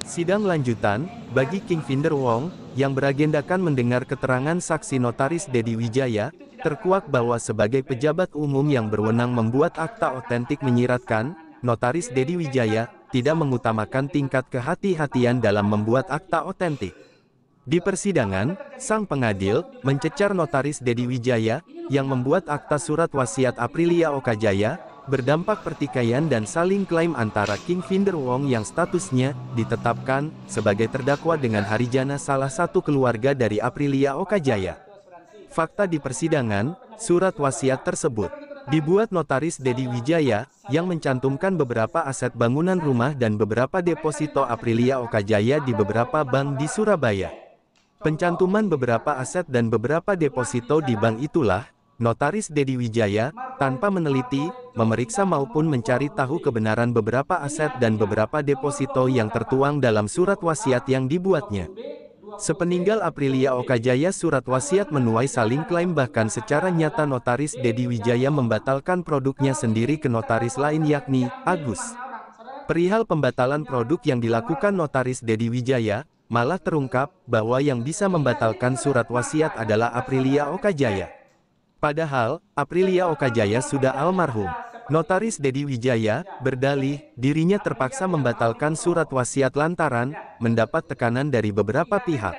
Sidang lanjutan, bagi King Finder Wong, yang beragendakan mendengar keterangan saksi Notaris Dedi Wijaya, terkuak bahwa sebagai pejabat umum yang berwenang membuat akta otentik menyiratkan, Notaris Dedi Wijaya, tidak mengutamakan tingkat kehati-hatian dalam membuat akta otentik. Di persidangan, sang pengadil, mencecar Notaris Dedi Wijaya, yang membuat akta surat wasiat Aprilia Oka Jaya, berdampak pertikaian dan saling klaim antara King Finder Wong yang statusnya ditetapkan sebagai terdakwa dengan Harijana salah satu keluarga dari Aprilia Oka Jaya. Fakta di persidangan, surat wasiat tersebut dibuat Notaris Dedi Wijaya, yang mencantumkan beberapa aset bangunan rumah dan beberapa deposito Aprilia Oka Jaya di beberapa bank di Surabaya. Pencantuman beberapa aset dan beberapa deposito di bank itulah, Notaris Dedi Wijaya, tanpa meneliti, memeriksa maupun mencari tahu kebenaran beberapa aset dan beberapa deposito yang tertuang dalam surat wasiat yang dibuatnya. Sepeninggal Aprilia Oka Jaya, surat wasiat menuai saling klaim, bahkan secara nyata Notaris Dedi Wijaya membatalkan produknya sendiri ke notaris lain yakni Agus. Perihal pembatalan produk yang dilakukan Notaris Dedi Wijaya, malah terungkap bahwa yang bisa membatalkan surat wasiat adalah Aprilia Oka Jaya. Padahal, Aprilia Oka Jaya sudah almarhum. Notaris Dedi Wijaya berdalih, dirinya terpaksa membatalkan surat wasiat lantaran mendapat tekanan dari beberapa pihak.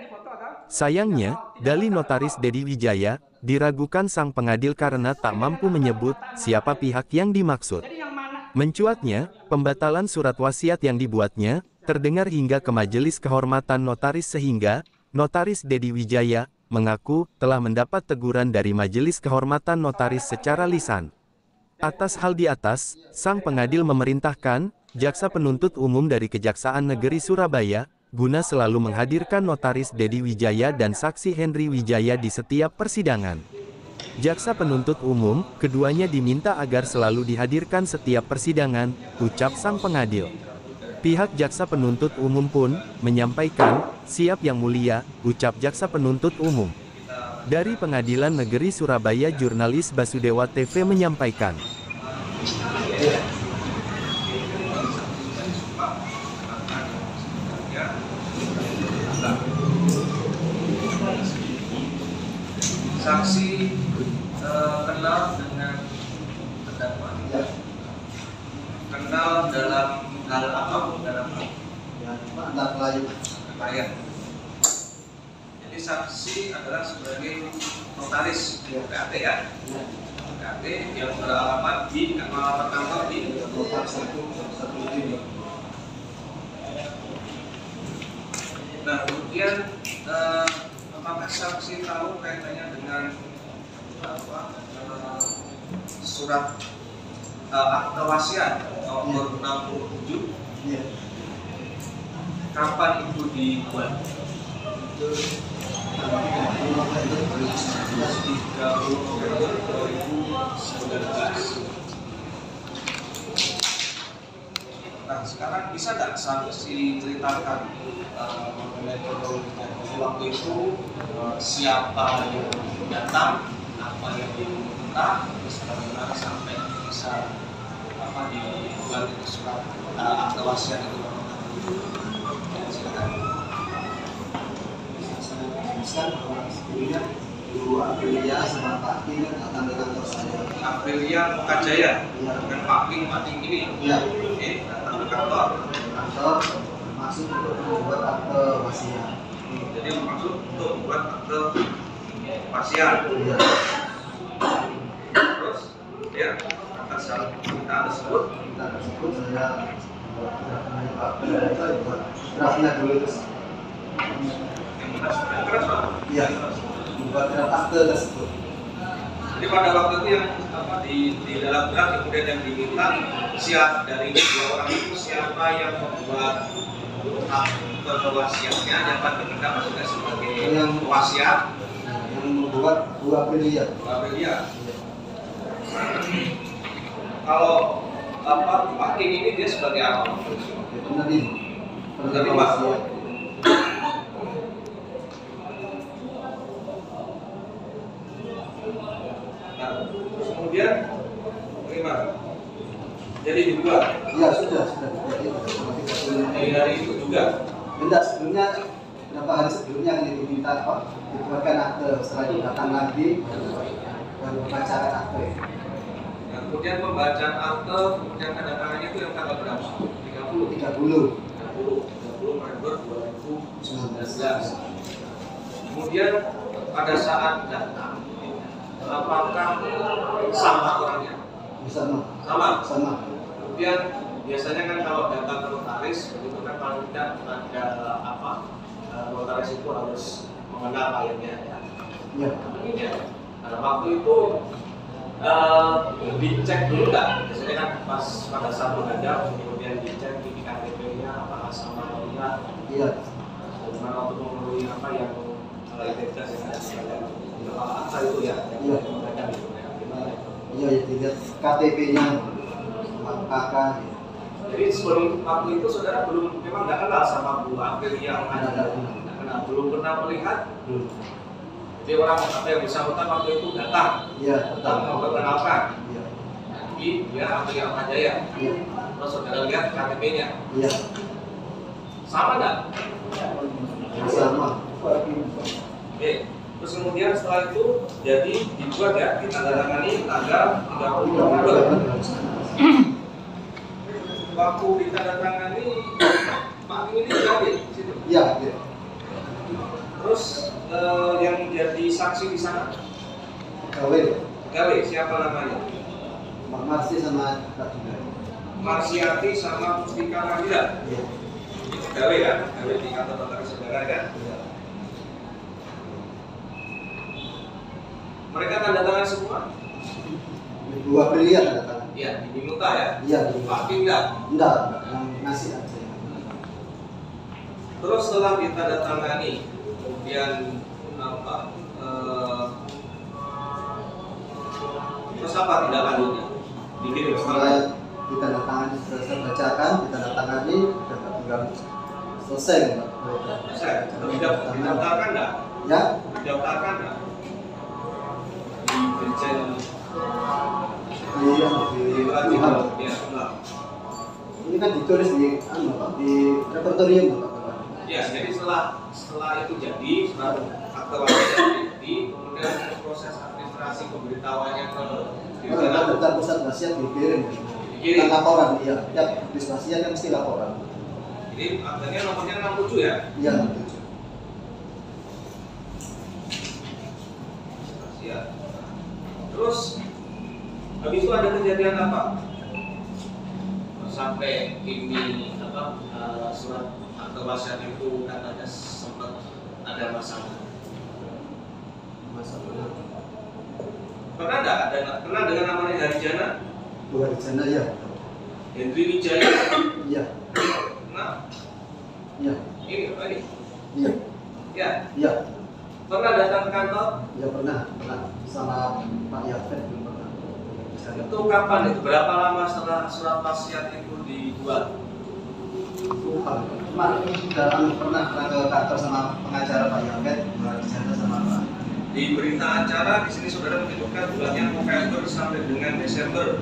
Sayangnya, dalih Notaris Dedi Wijaya diragukan sang pengadil karena tak mampu menyebut siapa pihak yang dimaksud. Mencuatnya, pembatalan surat wasiat yang dibuatnya terdengar hingga ke Majelis Kehormatan Notaris sehingga Notaris Dedi Wijaya mengaku telah mendapat teguran dari Majelis Kehormatan Notaris secara lisan. Atas hal di atas, sang pengadil memerintahkan jaksa penuntut umum dari Kejaksaan Negeri Surabaya guna selalu menghadirkan Notaris Dedi Wijaya dan saksi Henry Wijaya di setiap persidangan. Jaksa penuntut umum, keduanya diminta agar selalu dihadirkan setiap persidangan, ucap sang pengadil. Pihak jaksa penuntut umum pun menyampaikan, "Siap Yang Mulia," ucap jaksa penuntut umum. Dari Pengadilan Negeri Surabaya, jurnalis Basudewa TV menyampaikan. Saksi kenal dengan terdakwa, kenal dalam hal apa? Dalam klien. Jadi saksi adalah sebagai notaris PAT ya, PAT yang beralamat di kantor di Nah, kemudian apakah saksi tahu kaitannya dengan surat akta wasiat nomor 67? Kapan itu dibuat? 30 November 2019. Nah, sekarang bisa nggak saksi ceritakan mengenai kronologinya waktu itu, siapa yang datang, apa yang diminta, terus bagaimana sampai bisa dibuat itu surat akta wasiat itu? Silakan. Bahwa sebelumnya Ibu Aprilia sama Pak King datang ke kantor saya. Aprilia Oka Jaya dengan Pak King ini. Iya. Oke, datang ke kantor. Masuk untuk membuat akte wasiat. Jadi maksud untuk membuat akte wasiat. Iya. Terus, ya atas hal permintaan tersebut Saya Pak Pendeta buat draftnya dulu terus. yang keras Pak? Iya. Membuat draft akte tersebut. Jadi pada waktu itu yang di dalam draft kemudian yang diminta siap dari dua orang itu siapa yang membuat akte wasiatnya, dapat kita maksudnya sebagai wasiat yang membuat Bu Aprilia. Kalau Pak King ini dia sebagai apa? Penerima wasiat. Nah, kemudian bagaimana? Jadi dibuat? Iya, sudah. Jadi, hari itu juga. Tidak, sebelumnya berapa hari sebelumnya kan diminta apa? Dibuatkan akte, setelah itu datang lagi dan membacakan akte. Nah, kemudian pembacaan akte, kemudian tanda tangannya itu yang tanggal berapa? 30. 30 Maret 2019. Kemudian pada saat datang, apakah sama orangnya? Sama. Kemudian biasanya kan kalau datang ke notaris, itu kan paling tidak ada apa? Notaris itu harus mengenal kliennya ya. Ya. Nah, waktu itu dicek dulu nggak? Biasanya kan pas pada saat menghadap, kemudian dicek di KTP-nya apakah sama atau tidak. Iya. Karena untuk memenuhi apa yang identitas yang ada di akta itu ya. Iya. Iya, dilihat KTP-nya sama kakak. Jadi sebelum waktu itu saudara belum memang nggak kenal sama Bu April yang ada, nggak kenal, belum pernah melihat. Jadi orang apa yang bersangkutan waktu itu datang, datang memperkenalkan. Jadi dia April yang Jaya. Terus saudara lihat KTP-nya. Sama nggak? Sama. Oke. Terus kemudian setelah itu jadi dibuat ya, ditandatangani tanggal 30 November. Waktu ditandatangani Pak ini hadir di situ. Iya. Terus yang jadi saksi di sana? Gawe, siapa namanya? Mak Marsi sama Kak juga. Marsiati sama Mustika Nadira. Gawe ya, gawe di kantor notaris saudara kan? Mereka tanda tangan semua? Dua pilihan tanda tangan. Iya, diminta ya? Iya. Pak Kim enggak? Enggak, yang ngasih aja. Terus setelah ditandatangani, kemudian apa? Terus apa tindak lanjutnya? Dikirim Setelah ditandatangani, selesai bacakan, ditandatangani, dapat tinggal selesai, Pak. Selesai. Didaftarkan enggak? Ya. Didaftarkan enggak? Di Dirjen Iya, di ini kan ditulis di di repertorium, Pak. Ya, jadi setelah itu jadi, setelah akte wasiat jadi, kemudian proses administrasi pemberitahuannya ke Daftar pusat wasiat dikirim. Kan laporan, iya. Ya, habis wasiat kan mesti laporan. Jadi aktenya nomornya 67 ya? Iya, 67. Wasiat. Terus habis itu ada kejadian apa? Sampai ini apa surat akte wasiat itu katanya sempat ada masalah. Pernah kenal dengan namanya Harijana? Bu Harijana ya. Hendri Wijaya? Iya. Nah, Iya. ini apa ini? Iya. Ya. Iya. Pernah datang ke kantor? Ya pernah sama Pak Yafet belum pernah. Itu kapan itu? Berapa lama setelah surat wasiat itu dibuat? Kemarin pernah ke kantor sama pengacara Pak Yafet, Bu Harijana sama Pak. Di berita acara di sini saudara menyebutkan bulannya November sampai dengan Desember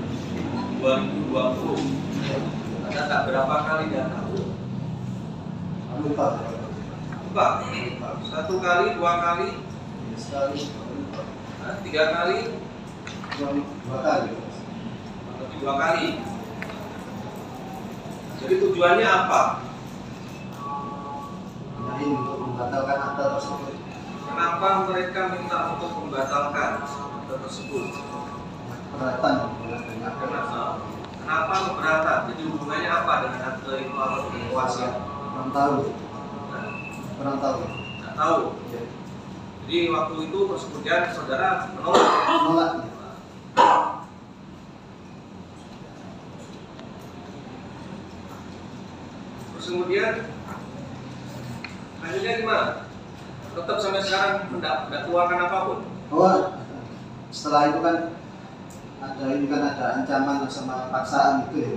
2020. Ada tak berapa kali datang? Lupa. Satu kali, dua kali, Sekali. 3 kali, Dua kali. atau 2 kali. Jadi tujuannya apa? Nah, ini untuk membatalkan akta tersebut. Kenapa mereka minta untuk membatalkan akte tersebut? Keberatan. Kenapa keberatan? Jadi hubungannya apa dengan akte itu wasiat? Kurang tahu. Kurang tahu. Nggak tahu. Ya. Jadi waktu itu terus kemudian saudara menolak. Menolak. Terus kemudian akhirnya gimana? Tetap sampai sekarang tidak keluarkan apapun. Oh, setelah itu kan ada ancaman sama paksaan itu ya.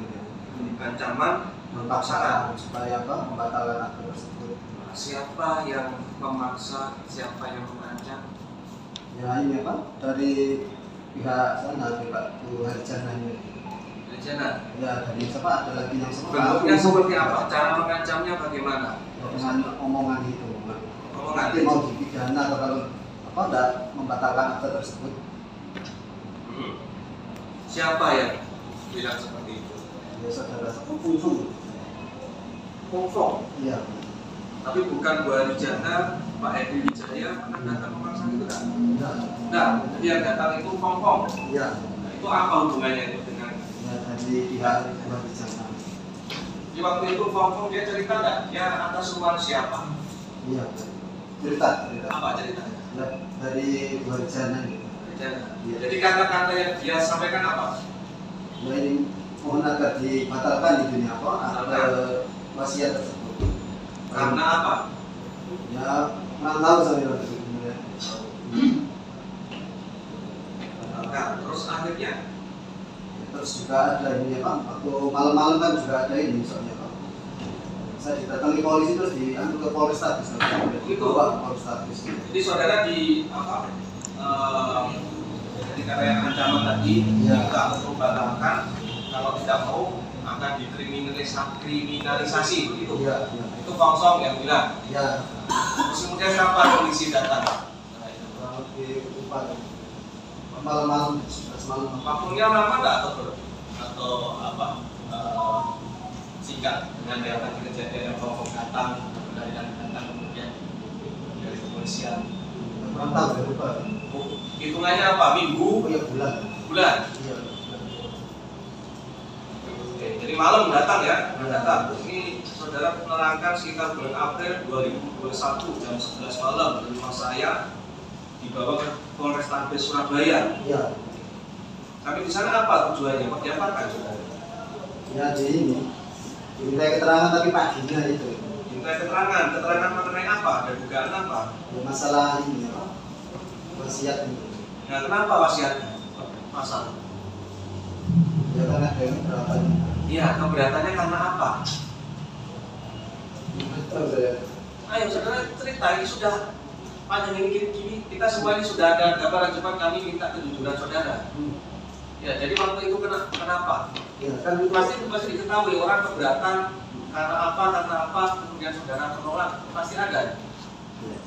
Ancaman Paksaan supaya apa? Membatalkan akte tersebut. siapa yang memaksa, siapa yang mengancam? Ya ini apa? Dari pihak sana, pihak Bu Harijana ini. Rencana. Ya dari siapa ada lagi yang Bentuknya seperti apa? Cara mengancamnya bagaimana? dengan omongan itu. Omongan Nanti itu. mau dipidana atau kalau apa enggak membatalkan akte tersebut. Siapa yang bilang seperti itu? Ya saudara sepupu. Kongkong. Iya. Tapi bukan Bu Harijana, Pak Edi Wijaya pernah datang memaksa itu kan? Enggak. Nah, yang datang itu Kongkong. Iya. Nah, itu apa hubungannya itu dengan? Ya dari pihak Harijana. Di waktu itu Kongkong dia cerita nggak? Dia atas suruhan siapa? Iya. Cerita. Apa ceritanya? Ya, dari Harijana gitu. Harijana. Iya. Jadi kata-kata yang dia sampaikan apa? Ya ini mohon agar dibatalkan itu apa? Akte wasiat tersebut. Karena apa? Ya kurang tahu saya itu. Nah, terus akhirnya Terus juga ada ini apa? Waktu malam-malam kan juga ada ini soalnya Pak. Saya didatangi polisi terus diantar ke Polrestabes. Itu Pak Polrestabes. jadi saudara di apa? Jadi karena yang ancaman tadi Iya. minta untuk batalkan, kalau tidak mau akan dikriminalisasi begitu. Iya. Itu Kongkong yang bilang. Iya. Terus kemudian kapan polisi datang? Nah, itu. Kurang lebih lupa. Malam-malam semalam. Waktunya lama nggak atau apa? Singkat dengan daerah kejadian yang Kongkong datang dari datang kemudian dari kepolisian. Kurang tahu ya lupa. Hitungannya apa? Minggu? Oh ya bulan. Bulan? Iya. Oke, jadi malam datang ya, datang. Ini saudara menerangkan sekitar bulan April 2021 jam 11 malam di rumah saya dibawa ke Polrestabes Surabaya. Iya. Tapi di sana apa tujuannya? Mau diapakan saudara? Ya di ini. Diminta keterangan tapi paginya itu. Minta keterangan mengenai apa? Ada dugaan apa? Ya, masalah ini apa? Wasiat ini. Nah, kenapa wasiatnya? Pasal. Ya kan ada yang berapa ini. Iya, keberatannya karena apa? Betul saya. Ayo saudara cerita, ini sudah panjang ini gini, kita semua ini sudah ada gambaran, cepat kami minta kejujuran saudara. Ya, jadi waktu itu kenapa? Ya kan itu Pasti diketahui orang keberatan karena apa, kemudian saudara menolak, pasti ada. ya.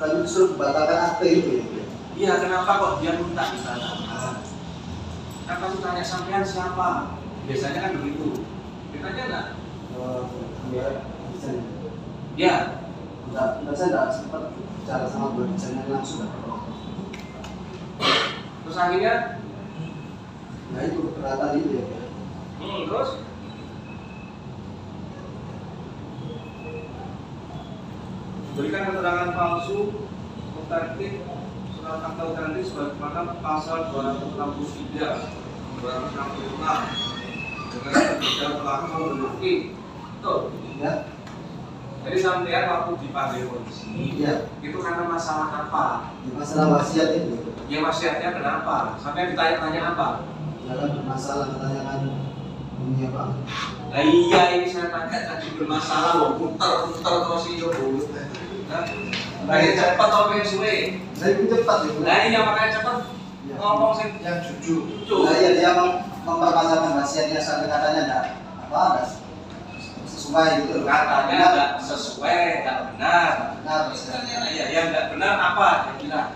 Kan disuruh batalkan akte itu ya. Iya, kenapa kok dia minta di sana? Kan pasti tanya sampean siapa? Biasanya kan begitu. Ditanya nggak? Ya bisa. Ya, Enggak saya enggak sempat bicara sama Bu Harijana langsung. terus akhirnya, Nah itu keberatan itu ya. terus berikan keterangan palsu, otentik, surat akta otentik sebagaimana pasal 263, 266 dengan kebijakan pelaku membukti. Tuh. Ya. Jadi sampean waktu dipanggil polisi, Iya. itu karena masalah apa? Ya, masalah wasiat itu. Ya wasiatnya kenapa? Sampai ditanya-tanya apa? Ya kan masalah ditanyakan ini apa? Nah iya ini saya tanya tadi bermasalah loh, muter terus itu dulu. Pengen cepat atau pengen suwe? Saya pun cepat ya. Nah iya makanya cepat Ya. ngomong sih. Yang jujur. Jujur. Nah iya dia mempermasalahkan wasiatnya sampai katanya enggak enggak sesuai gitu loh. Katanya nggak sesuai, nggak benar. Benar. Nah, iya yang nggak benar apa? Dia bilang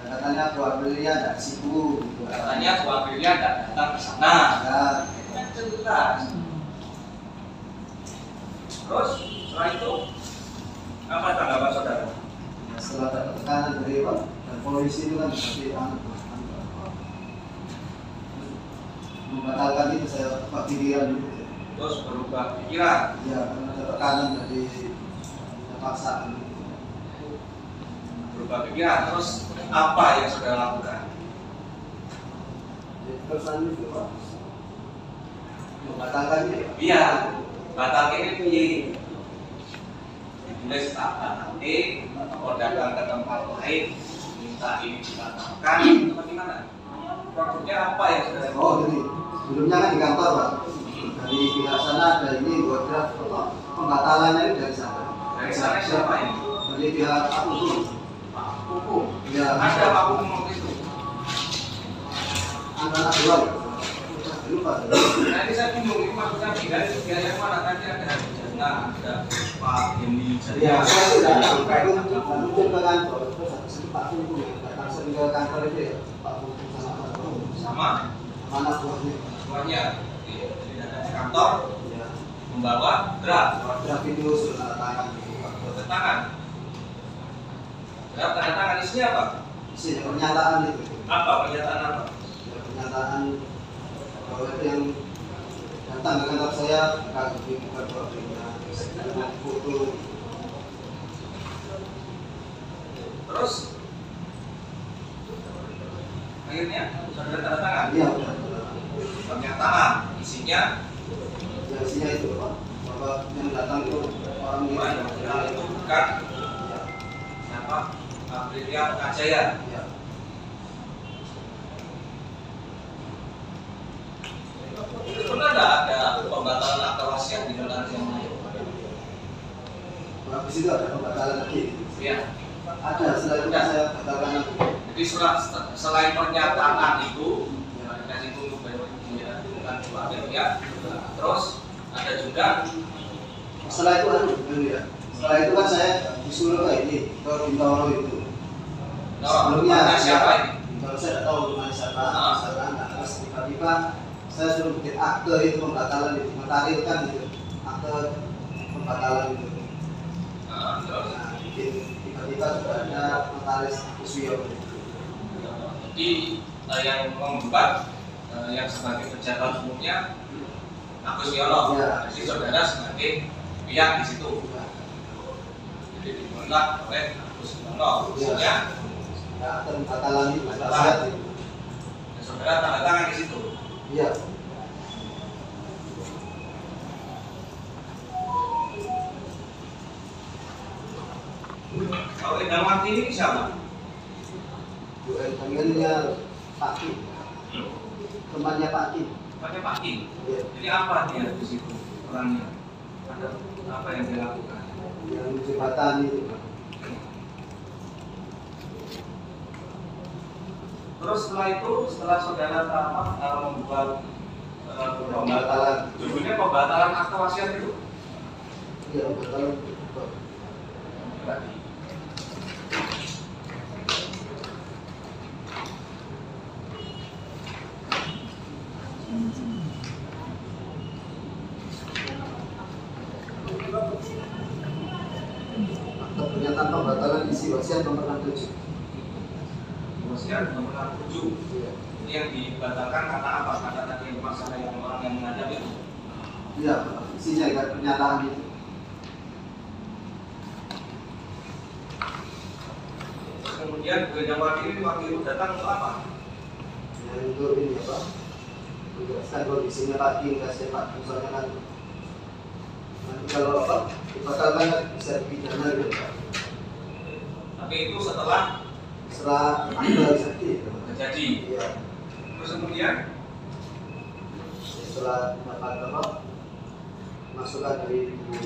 Dan katanya Bu Aprilia enggak di situ gitu. katanya Bu Aprilia nggak datang ke sana. Ya. Kan jelas. Terus setelah itu apa tanggapan saudara? Ya, setelah ada tekanan dari Pak dan polisi itu kan seperti membatalkan itu saya pikiran dulu. Terus berubah pikiran. Ya karena ada tekanan dari paksaan. Berubah pikiran. Terus apa yang saudara lakukan? Ya, terus lanjut itu Pak. Membatalkan itu. Iya, batal ini piye? Ditulis nanti atau datang ke tempat lain minta ini dibatalkan atau gimana? Produknya apa yang sudah Oh jadi sebelumnya kan di kantor Pak. Dari pihak sana ada ini buat draft apa pembatalannya itu dari sana. dari sana siapa ini? Dari pihak aku tuh. Pak Kuku. Ya Ada Pak Kuku waktu itu. anak dua. lupa. Nah ini saya bingung, ini maksudnya biar yang mana tadi ada ada Pak Hendy Ya, Jaya. saya sudah muncul ke kantor, terus habis itu Pak Tunggu yang datang sering ke kantor itu ya, Pak Tunggu sama anak buahnya. Semuanya jadi datang ke kantor Ya, membawa draft draft video sudah tanda tangan di kantor. tanda tangan. Draft tanda tangan isinya apa? Isinya pernyataan itu. Apa pernyataan apa? Ya, pernyataan bahwa itu yang datang ke kantor saya kagum bukan bahwa dengan foto. Terus akhirnya saudara tanda tangan. Iya, udah. Pernyataan isinya Ya, isinya itu Pak, bahwa yang datang itu orang ini. bahwa itu bukan Ya, siapa Aprilia Kajaya. ya. Itu pernah nggak ada pembatalan akta wasiat di notaris yang lain? Habis itu ada pembatalan lagi. Ya. Ada, setelah itu saya batalkan lagi. Jadi selain pernyataan itu, kasih tunggu bukan ya. Terus ada juga Setelah itu ya. Setelah itu kan saya disuruh ke ini ke Bintoro itu. Sebelumnya siapa ini? Bintoro saya tidak tahu rumah siapa. Ah. Misalkan terus tiba-tiba saya suruh bikin akte itu pembatalan itu. Notaris kan itu akte pembatalan itu. Terus Nah, bikin tiba-tiba sudah ada notaris Kuswiyo. jadi yang membuat yang sebagai pejabat umumnya Agus Yono, Ya. jadi saudara sebagai pihak di situ. Jadi dibuat oleh Agus Yono, khususnya Ya, akte pembatalan itu wasiat itu. saudara tanda tangan di situ. Iya. Kalau Endang Mati ini siapa? Temannya Pak Kim, temannya Pak Kim. Pakai Pak Kim. Iya. Jadi apa dia di situ orangnya? Ada apa yang dia lakukan? Yang jembatan itu. Terus setelah itu, setelah saudara tamat membuat Pembatalan. judulnya pembatalan akta wasiat itu. Iya, pembatalan. Akta pernyataan pembatalan isi wasiat nomor 67. Wasiat nomor 7. Iya. Ini yang dibatalkan karena apa? Karena tadi masalah yang orang yang menghadap itu. Iya, isinya kan pernyataan itu. Terus kemudian Bu Endang Mati ini waktu itu datang untuk apa? Yang itu ini apa? Menjelaskan kondisinya Pak Kim, kasih Pak Kim soalnya kan. Nanti kalau apa? Dibatalkan kan bisa dipidana gitu Pak. Tapi itu setelah Setelah akta sakti. terjadi. Iya. Terus kemudian Setelah dapat apa? Masukan dari Bu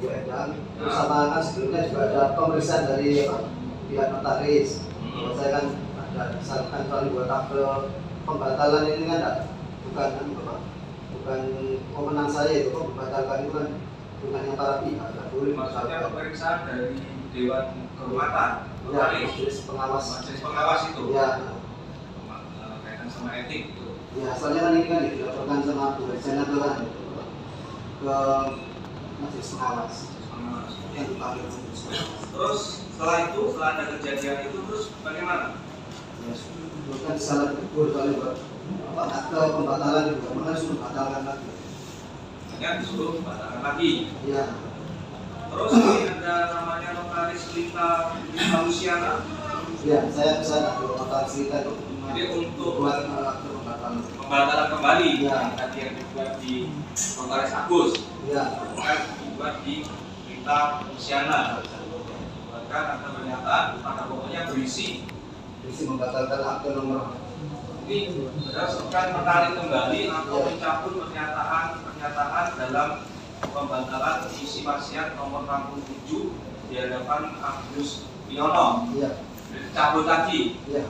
Endang, terus sama kan sebelumnya juga ada pemeriksaan dari apa? Pihak notaris. Kalau saya kan ada misalkan soal buat tabel pembatalan ini kan bukan apa? Bukan pemenang saya itu kok membatalkan itu kan bukan yang para pihak. Tidak boleh maksudnya membatalkan. pemeriksaan dari Dewan Kehormatan Ya, notaris, majelis pengawas. majelis pengawas itu. Ya, Kaitan sama etik itu. ya soalnya kan ini kan dilaporkan sama Bu Rejana tuh kan ke majelis pengawas yang dipanggil majelis pengawas. Terus setelah itu, setelah ada kejadian itu, terus bagaimana? Ya, terus kan salah tegur soalnya buat apa akte pembatalan juga, makanya suruh batalkan lagi. Hanya disuruh batalkan lagi. Ya, Terus ini ada namanya notaris Lita Luciana. ya saya bisa ada notaris cerita itu Jadi untuk buat akte pembatalan. pembatalan kembali Ya. yang tadi yang dibuat di notaris Agus, Ya, bukan dibuat di Lita Luciana. Bahkan ada pernyataan pada pokoknya berisi isi membatalkan akte nomor. ini berdasarkan menarik kembali atau mencabut pernyataan dalam pembatalan isi wasiat nomor 67 di hadapan Agus Yono. Ya, Dicabut lagi. ya.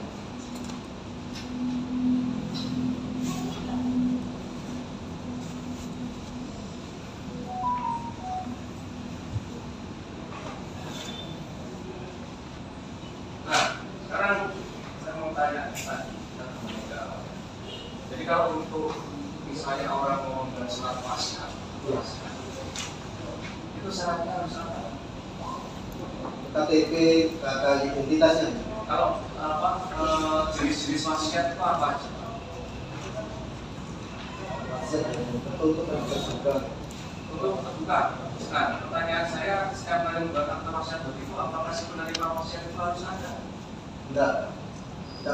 syaratnya harus apa? KTP, KK identitasnya. Kalau jenis-jenis wasiat itu apa aja? Wasiat yang tertutup dan terbuka. Untuk terbuka. Nah, pertanyaan saya, setiap kali membuat akta wasiat begitu, apakah si penerima wasiat itu harus ada? Enggak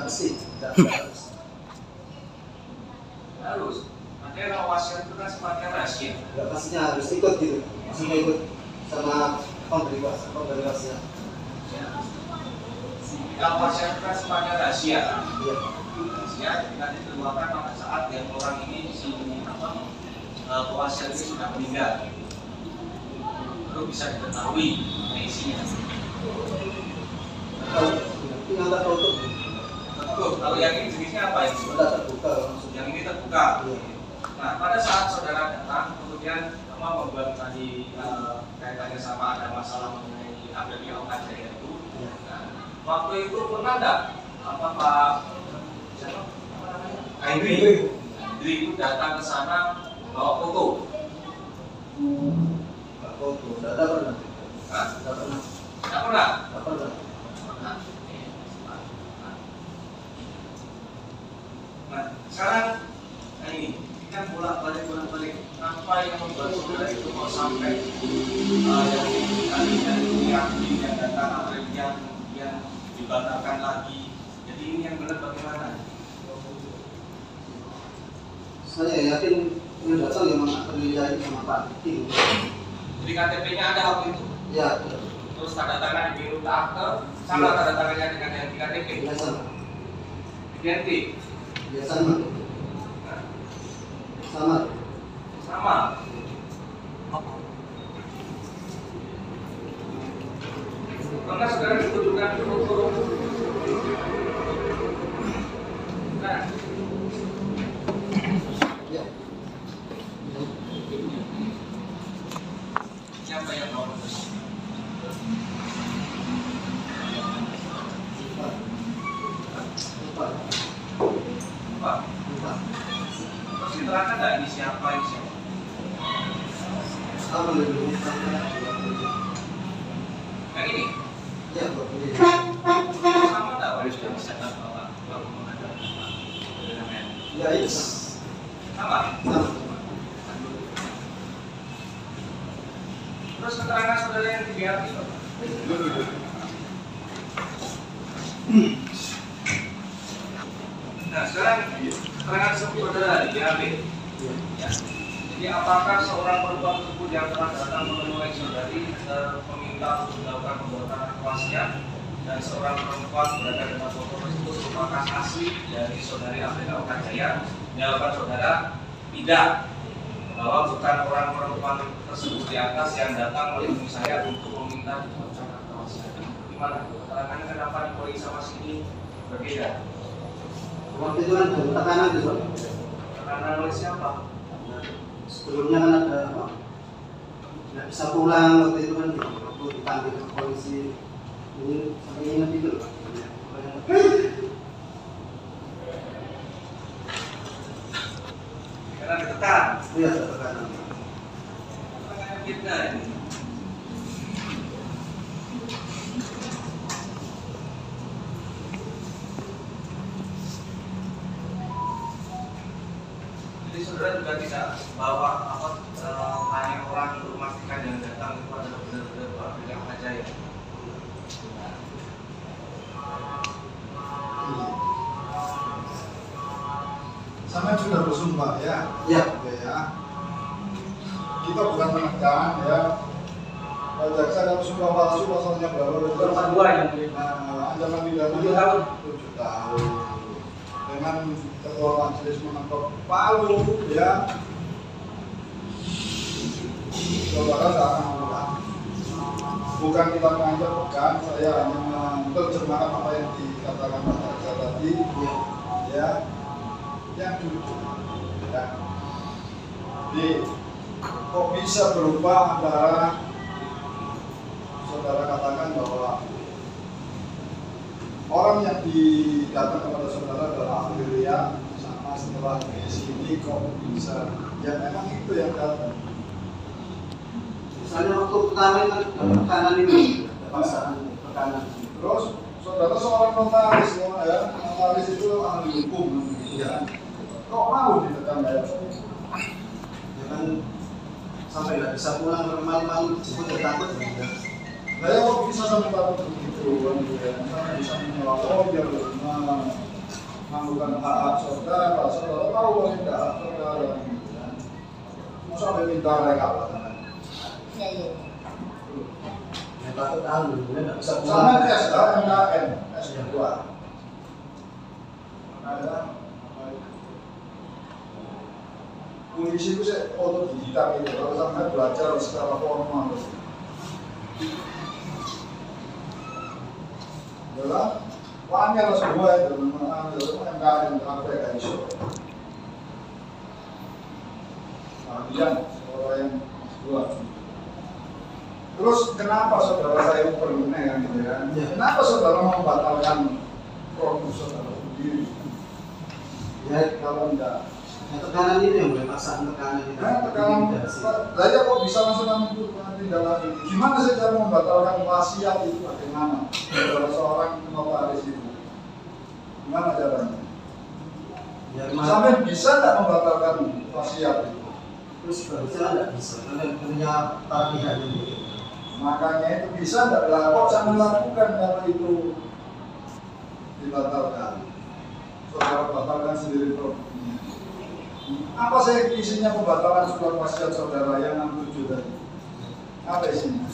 mesti, enggak harus. Harus. Artinya kalau wasiat itu kan sifatnya rahasia. Enggak pastinya harus ikut gitu, maksudnya ikut sama pemberi wasiat. Kalau wasiat itu kan sifatnya rahasia. Iya. Rahasia, jadi nanti dikeluarkan pada saat yang orang ini si wasiat ini sudah meninggal. Baru bisa diketahui isinya. Kalau tinggal tertutup, Betul. Kalau yang ini jenisnya apa ini? sudah terbuka langsung. Yang ini terbuka. Iya. Nah, pada saat saudara datang, kemudian membuat tadi kaitannya sama ada masalah mengenai APBD Jaya itu. Iya. Nah, waktu itu pernah enggak apa Pak siapa? Indri itu datang ke sana bawa foto? Enggak foto, enggak pernah. Hah? Enggak pernah. Enggak pernah? Enggak pernah. Nah, sekarang ini kan bolak-balik. Apa yang membuat saudara itu mau sampai yang datang atau yang dibatalkan lagi? Jadi ini yang benar bagaimana? Saya yakin yang datang memang akan terjadi sama Pak Tim. Jadi KTP-nya ada waktu itu. Ya, Terus tanda tangan di biru akte sama tanda tangannya dengan yang di KTP. biasa. Identik. Ya sama. Nah, Sama. sama. Pernah saudara ditunjukkan foto? Nah, Ya. siapa yang mau? Lupa. Pak, Lupa. terus diterangkan nggak ini siapa? Sama lebih Yang ini? Ya, boleh. Sama nggak? Bisa nggak bawa menghadap? Ya, itu Sama. sama. Terus keterangan saudara yang di BAP itu? Nah, sekarang keterangan saudara di BAP. Ya. Jadi apakah seorang perempuan tersebut yang telah datang menemui saudari meminta untuk dilakukan pembuatan wasiat dan seorang perempuan berada dalam foto tersebut merupakan asli dari saudari APK Jaya? Jawaban saudara tidak, bahwa bukan orang perempuan tersebut di atas yang datang menemui saya untuk meminta dilakukan wasiat. Gimana? Keterangannya kenapa di polis sama sini berbeda? Waktu itu kan ada tekanan di sana. Tekanan oleh siapa? Sebelumnya kan ada apa? Nggak bisa pulang waktu itu kan waktu dipanggil ke polisi. Ini sampai ingat itu loh. Karena ditekan. Iya, ada tekanan. Tekanan fitnah ini. Jadi saudara juga tidak bawa hanya orang untuk memastikan yang datang itu adalah benar-benar Pak Bidang Jaya. Sama sudah bersumpah ya. Iya. Oke ya. Kita bukan menekan ya. Jaksa kalau sumpah palsu pasalnya berapa? Pasal 2 yang Nah, ancaman pidana 7 tahun. 7 tahun. Dengan ketua majelis mengetok palu ya. Saudara tak akan pulang. Bukan kita mengancam, bukan. Saya hanya menerjemahkan apa yang dikatakan Pak Jaksa tadi. Iya. Ya, yang jujur. Ya. Jadi kok bisa berubah antara saudara katakan bahwa orang yang didatang kepada saudara adalah Amelia sama setelah di sini kok bisa ya memang itu yang datang. Misalnya waktu pertama kan tekanan ini, paksaan tekanan. Terus saudara seorang notaris ya, notaris itu ahli hukum ya. Kok mau ditekan kayak Ya kan sampai nggak bisa pulang malam-malam disebut ya takut ya. Nah, ya kok bisa sampai takut begitu kan ya. Misalnya bisa menyewa lawyer, melakukan hak saudara tahu kalau tidak hak saudara gitu kan. Mau sampai minta mereka kan. Iya. Ya takut nggak bisa pulang. Sama S, MKN, S2. Ada polisi itu saya otodidak gitu, kalau sampai belajar secara formal. Adalah wanya semua itu, MKN, KPK isu. Kemudian orang yang dua. Terus kenapa saudara saya pernah kan gitu ya? Kenapa saudara membatalkan produk saudara sendiri? Ya Kalau enggak, ya, tekanan itu yang boleh paksaan tekanan itu. tekanan saja kok bisa langsung tindak lanjut. Gimana sih cara membatalkan wasiat itu bagaimana? Saudara seorang notaris itu, gimana caranya? Ya, Sampai bisa nggak membatalkan wasiat itu? terus harusnya nggak bisa karena punya tagihan itu. Makanya itu bisa nggak kok jangan lakukan kalau itu dibatalkan. Saudara batalkan sendiri produknya. Apa sih isinya pembatalan surat wasiat saudara yang 67 tadi? Apa isinya?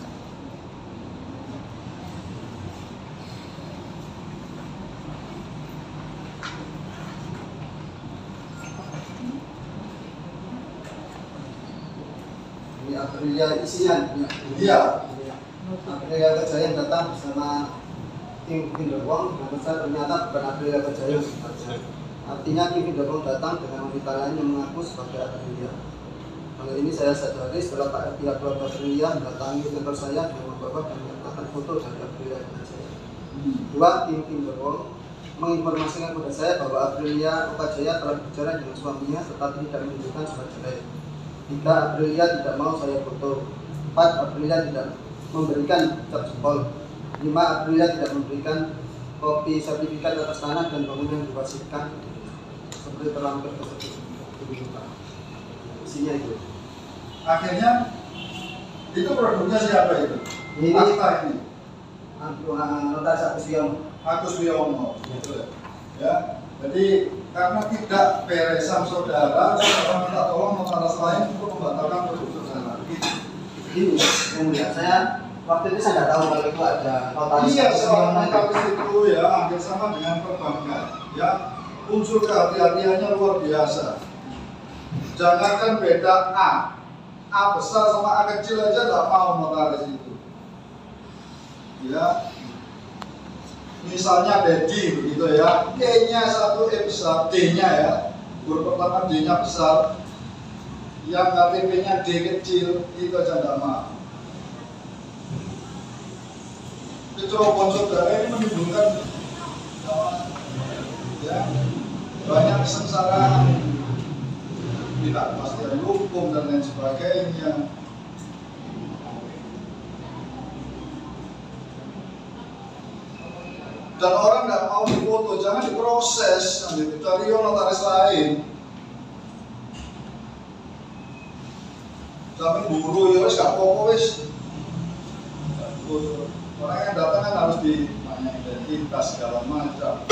Ini Aprilia isinya. Iya. Aprilia Kejayaan datang bersama tim Kinderwong dan ternyata bukan Aprilia Kejayaan. Artinya tim Kinderwong datang dengan wanita lain yang mengaku sebagai Aprilia. Hal ini saya sadari setelah pihak keluarga Aprilia mendatangi kantor saya dengan membawa dan menyertakan foto dari Aprilia Kejayaan. Dua, tim Kinderwong menginformasikan kepada saya bahwa Aprilia Kejayaan telah bicara dengan suaminya tetapi tidak menunjukkan surat cerai. 3, Aprilia tidak mau saya foto. 4, Aprilia tidak memberikan cap jempol. 5, Aprilia tidak memberikan kopi sertifikat atas tanah dan bangunan yang diwasiatkan seperti terlampir tersebut. Isinya itu. Akhirnya itu produknya siapa itu? Ini Akta ini. Notaris Agus Wiono. Ya. Jadi karena tidak beresan saudara minta tolong notaris lain untuk membatalkan produk saudara. Ini yang mulia. Saya waktu itu saya nggak tahu kalau itu ada notaris. Iya, seorang notaris itu ya hampir sama dengan perbankan. Ya, unsur kehati-hatiannya luar biasa. Jangankan beda A besar sama A kecil aja nggak mau notaris itu. Ya, misalnya Dedi begitu ya, D-nya 1 E besar, D-nya ya, huruf pertama D-nya besar, yang KTP-nya D kecil, itu aja nggak mau. Kecerobohan saudara ini menimbulkan ya, banyak kesengsaraan, tidak kepastian hukum dan lain sebagainya. Dan orang nggak mau difoto, jangan diproses, gitu. Cari notaris lain. Sampai buru ya wis gak apa-apa wis. Orang yang datang kan harus ditanya identitas segala macam.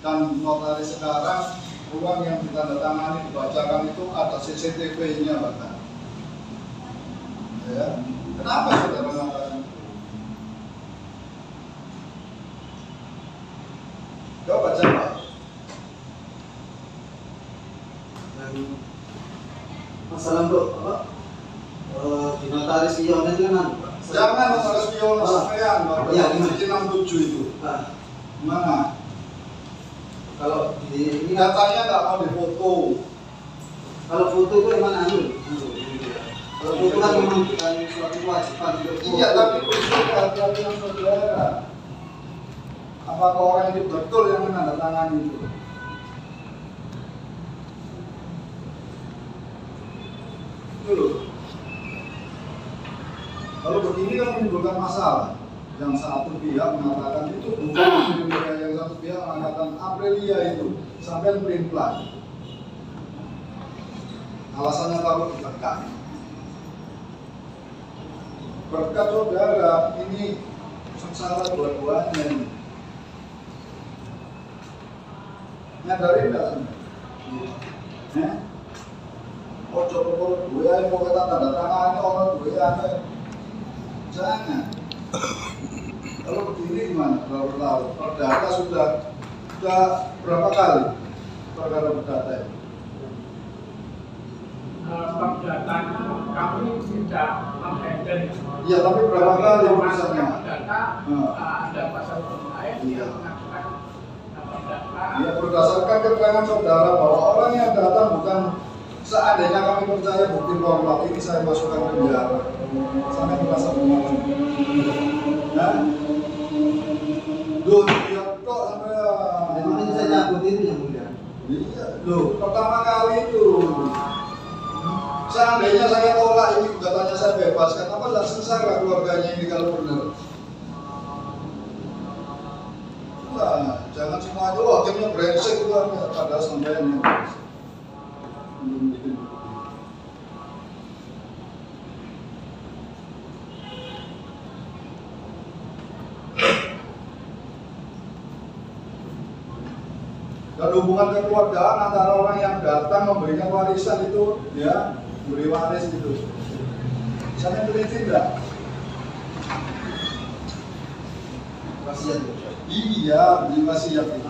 Dan notaris sekarang uang yang ditandatangani dibacakan itu ada CCTV-nya bahkan. Ya. Kenapa saudara mengatakan? Coba baca Pak. Masalah bro, apa? Di notaris Wiono itu kan Pak. Jangan notaris Wiono sampean, Pak. Iya, Yang 67 itu. Nah, Gimana? kalau di ini Datanya nggak mau difoto. kalau foto itu emang kalau foto kan memang bukan suatu kewajiban untuk foto. Iya, tapi unsur kehati-hatian saudara. Apakah orang ini betul yang menandatangani itu? Dulu. Kalau begini kan menimbulkan masalah. Yang satu pihak mengatakan itu bukan Aprilia, yang satu pihak mengatakan Aprilia itu sampai pelin-pelan. Alasannya kalau ditekan. Berkat saudara, ini sengsara dua-duanya ini. Nyadarin enggak sebenarnya? Oh coba gue mau kata tanda tangan orang gue jangan. Kalau begini gimana? Berlarut-larut. Perdata sudah berapa kali perkara perdata ini? Perdata kami tidak menghandle. Iya, tapi berapa kali urusannya? Perdata ada pasal lain yang mengatakan perdata. Ya, berdasarkan keterangan saudara bahwa orang yang datang bukan seandainya kami percaya bukti formal ini saya masukkan ke penjara. Sangat merasa bermalam. Nah, loh, dia kok sampai Memang saya cabut itu yang mulia. iya, loh, pertama kali itu. Seandainya saya tolak ini gugatannya saya bebaskan, apa tidak sengsara keluarganya ini kalau benar? Nah, jangan semua itu akhirnya brengsek itu padahal sampai ini. Dan hubungan kekeluargaan antara orang yang datang memberikan warisan itu, ya, beri waris itu. Saya teliti enggak? Wasiat. Iya, beri wasiat itu.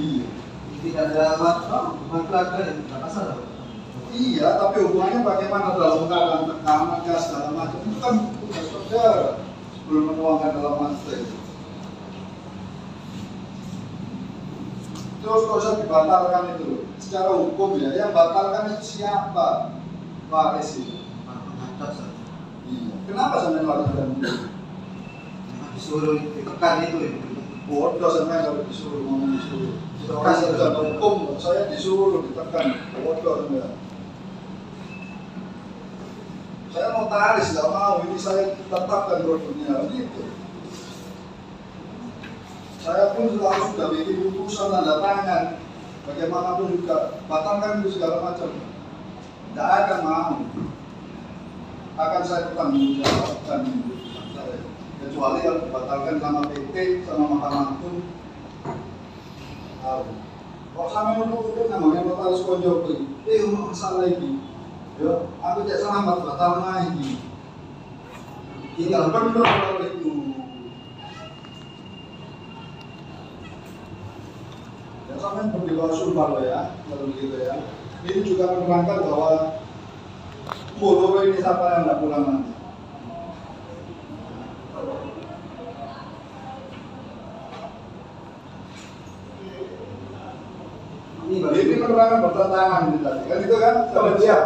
Iya. Tidak ada hubungan keluarga yang tidak masalah. Iya, tapi hubungannya bagaimana dalam keadaan tekanan, gas, segala macam itu kan tugas saudara sebelum menuangkan dalam master itu. Terus kok bisa dibatalkan itu? Secara hukum ya, yang batalkan itu siapa? Waris itu. Mengancam saja. Iya. Kenapa sampai melakukan itu? Disuruh ditekan itu. Bodoh sampai kalau disuruh ngomong disuruh. Orang sudah hukum, saya disuruh ditekan. Bodoh sampai. Saya notaris, nggak mau. Ini saya tetapkan produknya. Gitu. Saya pun sudah bikin putusan tanda tangan. Bagaimanapun juga batalkan itu segala macam. Tidak akan mau. Akan saya bertanggungjawabkan saya. Kecuali kalau dibatalkan sama PT, sama Mahkamah Agung. Kok sampai menurut namanya notaris konjokri? Masalah ini. Ya, aku tidak selamat batal lagi. Tinggal benar kalau itu. Ya, sampai berdibawa sumpah loh ya, kalau begitu ya. Ini juga menerangkan bahwa bodoh ini siapa yang tidak pulang nanti. Ini penerangan bertentangan ini tadi, kan itu kan? Siap,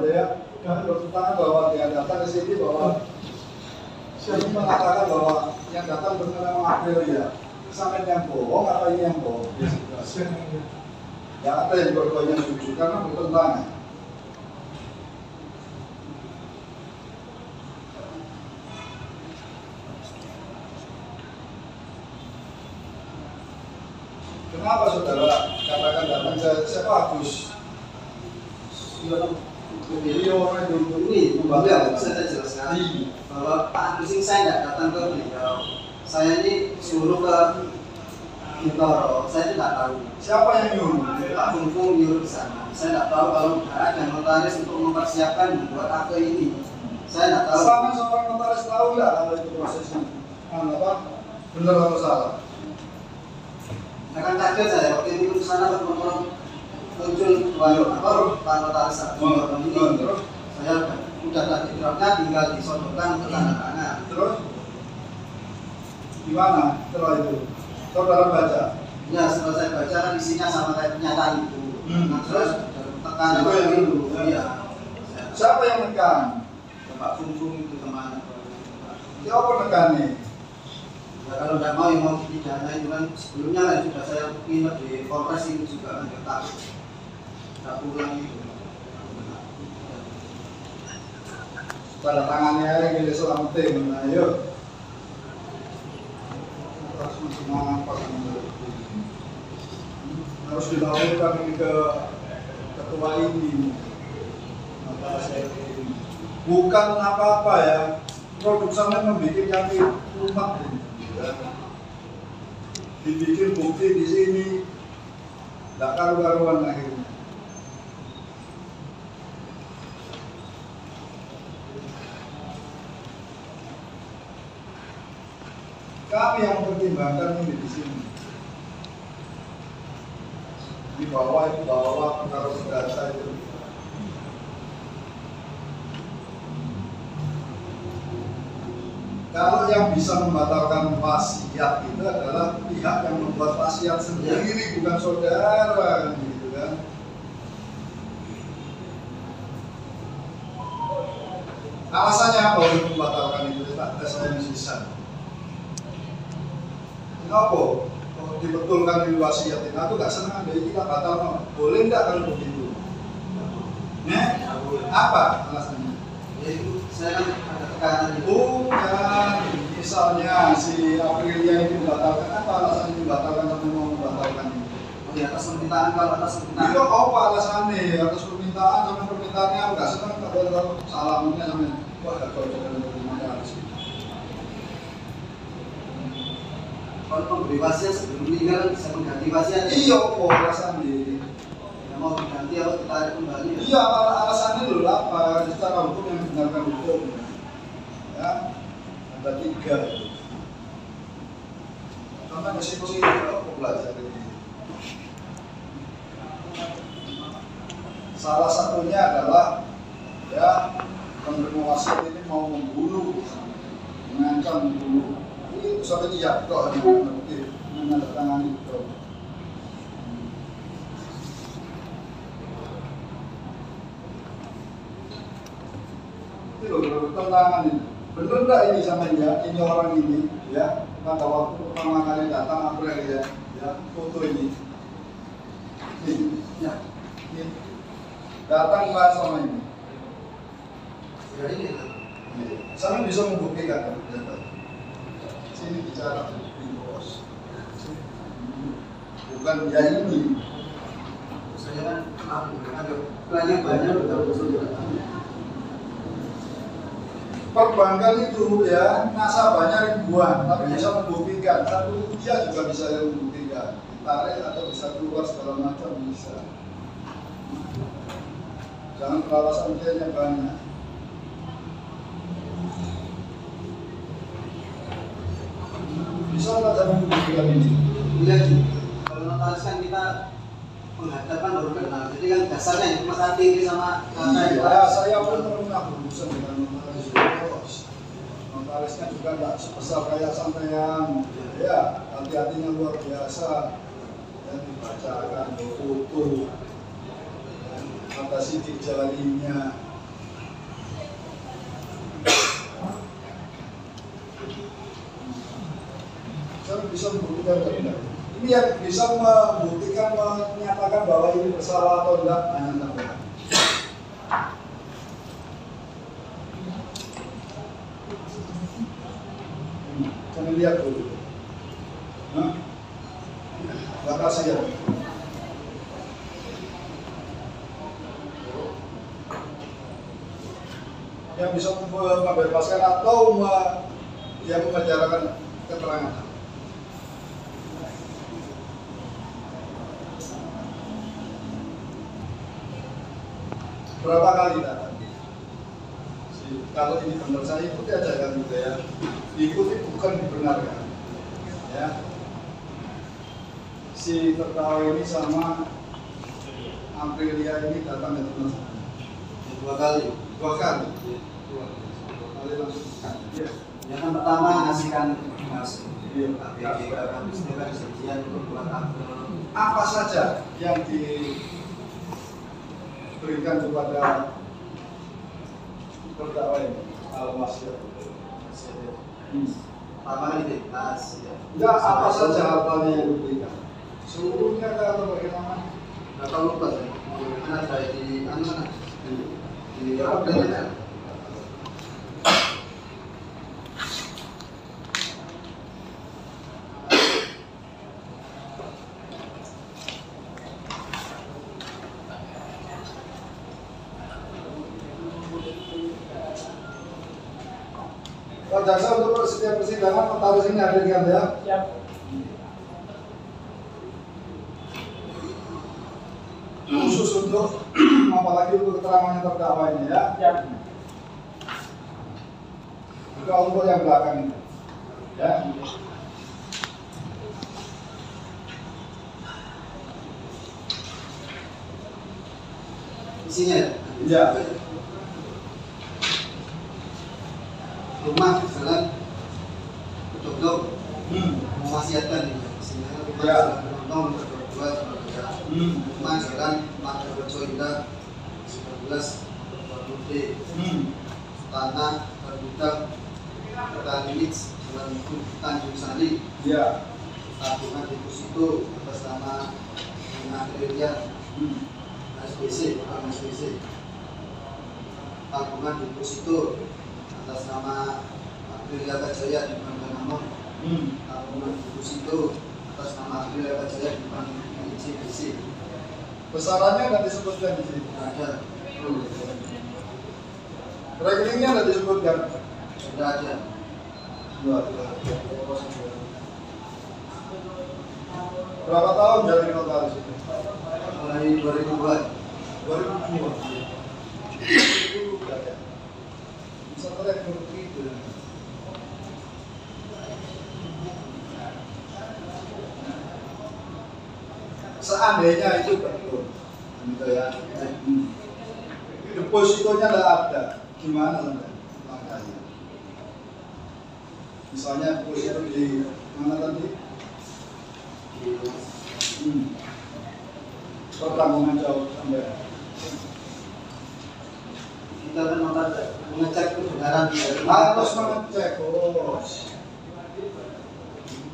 ya. Bertentangan bahwa yang datang ke sini bahwa ini mengatakan bahwa yang datang benar memang Aprilia. Sampai yang bohong apa ini yang bohong? Ya ada yang dua-duanya setuju karena bertentangan. Kenapa saudara katakan datang ke siapa Agus? Beliau orang dulu Ini membaca saya jelaskan bahwa Pak Agus ini saya tidak datang ke beliau. Saya ini suruh ke Bintoro, saya tidak tahu. siapa yang nyuruh? Pak Fungfung nyuruh ke sana. Saya tidak tahu kalau ada notaris untuk mempersiapkan membuat akte ini. Saya tidak tahu. Sama seorang notaris tahu nggak kalau itu prosesnya? Apa? Benar atau salah? Akan kaget saya waktu itu ke sana muncul Pak notaris ini. Terus? Saya udah tadi draftnya tinggal disodorkan untuk tanda tangan. Terus? Gimana setelah itu? Saudara baca? Ya setelah saya baca kan isinya sama kayak pernyataan itu. Nah, terus tekan Itu yang dulu. Iya. Siapa yang tekan? Pak Fungfung itu teman. Siapa tekan nih? Ya kalau tidak mau yang mau dipidana itu kan sebelumnya kan sudah saya nginep di Polres itu juga kan tetap tidak pulang itu. tanda tangannya aja gitu selamatin. Nah, yuk. Harus apa harus dilaporkan ini ke ketua ini. Maka saya bukan apa-apa ya. Produk sampai membuat kaki rumah ini. Ya. Dibikin bukti di sini, tidak karu-karuan akhirnya. Kami yang mempertimbangkan ini di sini. Di bawah itu bawah pengaruh data itu. Kalau yang bisa membatalkan wasiat itu adalah pihak yang membuat wasiat sendiri, bukan saudara, gitu kan? Alasannya apa untuk membatalkan itu? Tak saya sisa. Kenapa? Kalau dibetulkan di wasiat, aku gak senang dari kita batal, boleh nggak kalau begitu? Apa alasannya? Yaitu saya kan ada tekanan itu. Bukan, misalnya si Aprilia ini membatalkan, apa alasannya membatalkan sampai mau membatalkan ini? Oh, di atas permintaan, kalau atas permintaan. Itu apa alasannya? Atas permintaan sampai permintaannya nggak senang, kalau salamannya sampai wah gak cocok dengan permintaan sih. Kalau pemberi wasiat sebelum meninggal bisa mengganti wasiat. Iya, apa alasannya? Yang mau diganti atau ditarik kembali. Iya, alasannya dulu apa? Secara hukum yang benarkan hukum. Ya, ada 3 itu. Karena diskusi itu aku belajar ini. Salah satunya adalah ya penerima wasiat ini mau membunuh, mengancam membunuh. Itu sampai dia kok menandatangani itu. Itu loh tentangan ini. Bener nggak ini sama dia? Ini orang ini, ya. Pada waktu pertama kali datang April ya, foto ini. Ini, ya. Ini. Datang bahas sama ini. Ya ini. Saya bisa membuktikan. Sini bicara bos. Bukan dia ini. Saya kan ada banyak betul-betul. Perbankan itu ya nasabahnya ribuan, tapi bisa membuktikan. Satu dia juga bisa membuktikan. Ditarik atau bisa keluar segala macam bisa. Jangan alasan dia banyak. Bisa nggak cara membuktikan ini? Lihat, kalau notaris kan kita menghadapkan baru kenal. Jadi kan dasarnya itu Mas Adi sama Iya, saya pun pernah berurusan dengan notaris. Notarisnya juga nggak sebesar kayak sampean. Ya, hati-hatinya luar biasa. Dan dibacakan foto, ada sidik jarinya. Saya bisa membuktikan tidak? Ini yang bisa membuktikan, menyatakan bahwa ini bersalah atau tidak, hanya sampean. Kami lihat dulu. Terima kasih ya. Yang bisa membebaskan atau dia membicarakan keterangan. Berapa kali datang? Kalau ini benar saya ikuti aja kan gitu ya. Diikuti bukan dibenarkan. Ya. Si terdakwa ini sama Aprilia ini datang ke Mas. 2 kali. 2 kali. 2 kali langsung. Ya. Yang pertama ngasihkan Mas. Iya. Habis itu kan perjanjian untuk buat Apa saja yang diberikan kepada terdakwa ini? Al-Masyid. Pertama identitas. Ya, apa saja hartanya yang diberikan? Seluruhnya atau bagaimana? Nggak tahu lupa saya. Mana saya di mana? Di apa? Pak Jaksa untuk setiap persidangan notaris ini hadirkan ya. Siap. Khusus untuk apalagi untuk keterangan yang terdakwa ini ya. Siap. Juga untuk yang belakang ini. Ya. Isinya ya? Iya. Rumah jalan Dok mewasiatkan ini. Isinya rumah Ya. jalan Nong kedua Surabaya. Rumah jalan Mata Rejo Indah 19 Putih. Tanah Bergudang Pertalimits Jalan Tanjung Sari. Iya. Tabungan deposito atas nama Nadelia SBC, bukan SBC. Tabungan deposito atas nama Aprilia Kajaya di Bank Danamon. Tabungan deposito atas nama Aprilia Kajaya di Bank ICBC. Besarannya nggak disebutkan di sini. Ada, Rekeningnya nggak disebutkan. sudah ada. Berapa tahun jadi notaris itu? Mulai 2002. 2002. Bisa terekam itu. Seandainya itu betul, gitu ya. Depositonya nggak ada, gimana langkahnya? Misalnya deposito di mana tadi? Pertanggungan jawab sampai. Kita kan mengecek kebenaran dari Harus mengecek, bos.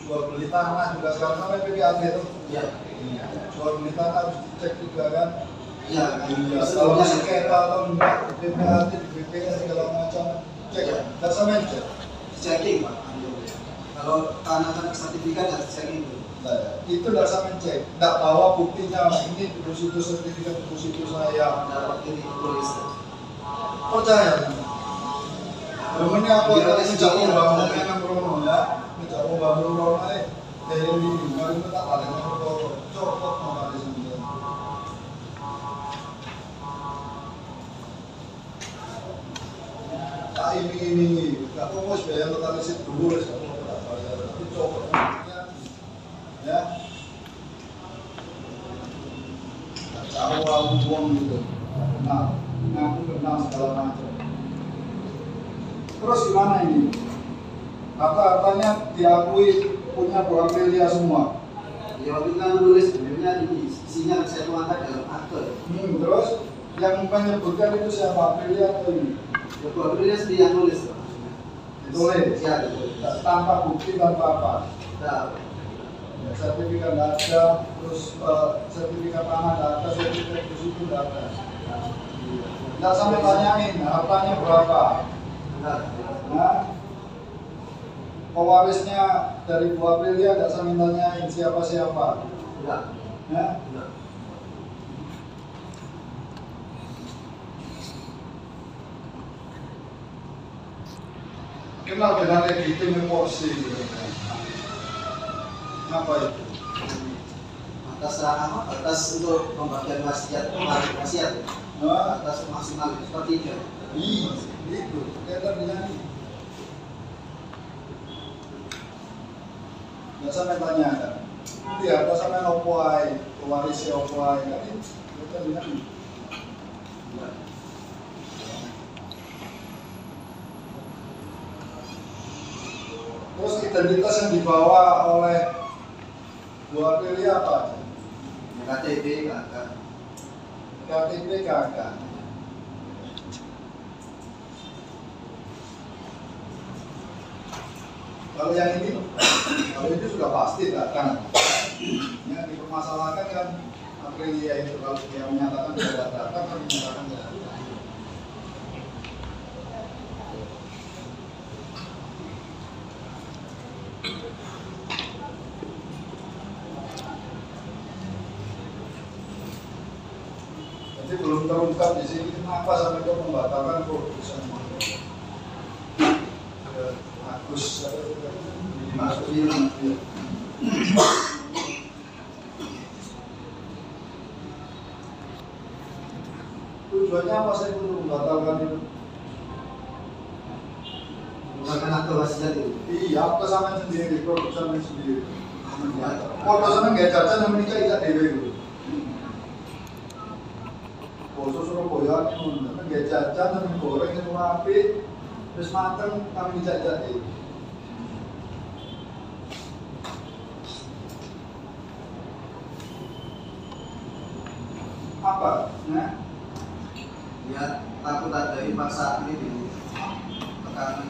Jual beli tanah juga sekarang sampai PPAT itu. Ya, Jual beli tanah harus dicek juga kan. ya, Iya, kalau sengketa atau enggak, PPAT, di BPS segala macam cek, nggak sampai cek. checking Pak. Kalau tanah kan sertifikat harus checking dulu. Nah, itu nggak sampai cek, nggak bawa buktinya ini deposito sertifikat deposito saya. Dapat ini tulis. Percaya. Namanya aku Biar tadi sejak resikonya membangun ada. yang Bromo ya, sejak membangun Bromo dari kemarin itu tak ada yang copot nomor di sini. Tak ini, nggak fokus bayar notaris dulu, nggak mau bayar, tapi copot nomornya, ya. Tahu aku buang gitu, nah, ngaku kenal segala macam. Terus gimana ini? Harta-hartanya diakui punya Bu Aprilia semua. Ya waktu itu kan menulis sebenarnya ini isinya saya tuangkan dalam akte. Terus yang menyebutkan itu siapa? Aprilia atau ini? Ya Bu Aprilia sendiri yang nulis. Ditulis. Ya ditulis. Tanpa bukti, tanpa apa? Nah, Ya, sertifikat tidak ada, terus sertifikat tanah tidak ada, sertifikat itu tidak ada. Tidak sampai tanyain hartanya berapa. benar. Nah, pewarisnya dari Bu Aprilia tidak sampai tanyain siapa-siapa. Enggak. Ya. Enggak. Kenal dengan legitim emosi gitu. Apa itu? Atas apa? Atas untuk pembagian wasiat, wasiat. Nah, Atas maksimal seperti itu. itu kayak tadi. Nggak sampai tanya kan? Di atas sampai opuai, pewaris opuai, kan itu tadi. Enggak. Terus identitas yang dibawa oleh Bu Aprilia apa aja? KTP kakak. KTP kakak. Kalau yang ini, kalau itu sudah pasti datang. Yang dipermasalahkan kan Aprilia itu kalau dia menyatakan tidak datang, kan menyatakan tidak datang. Jadi belum terungkap di sini kenapa sampai kau membatalkan keputusan. Terus Masuk sini. tujuannya apa saya untuk membatalkan itu? Bukan akte wasiat itu. Iya, apa sama sendiri, produk sama sendiri. Kalau sama nggak jajan yang menikah tidak dewe itu. Boso Surabaya itu, nggak jajan yang goreng itu api, terus mateng kami tidak jadi. Apa? Nah, Ya takut ada paksaan ini tekanan.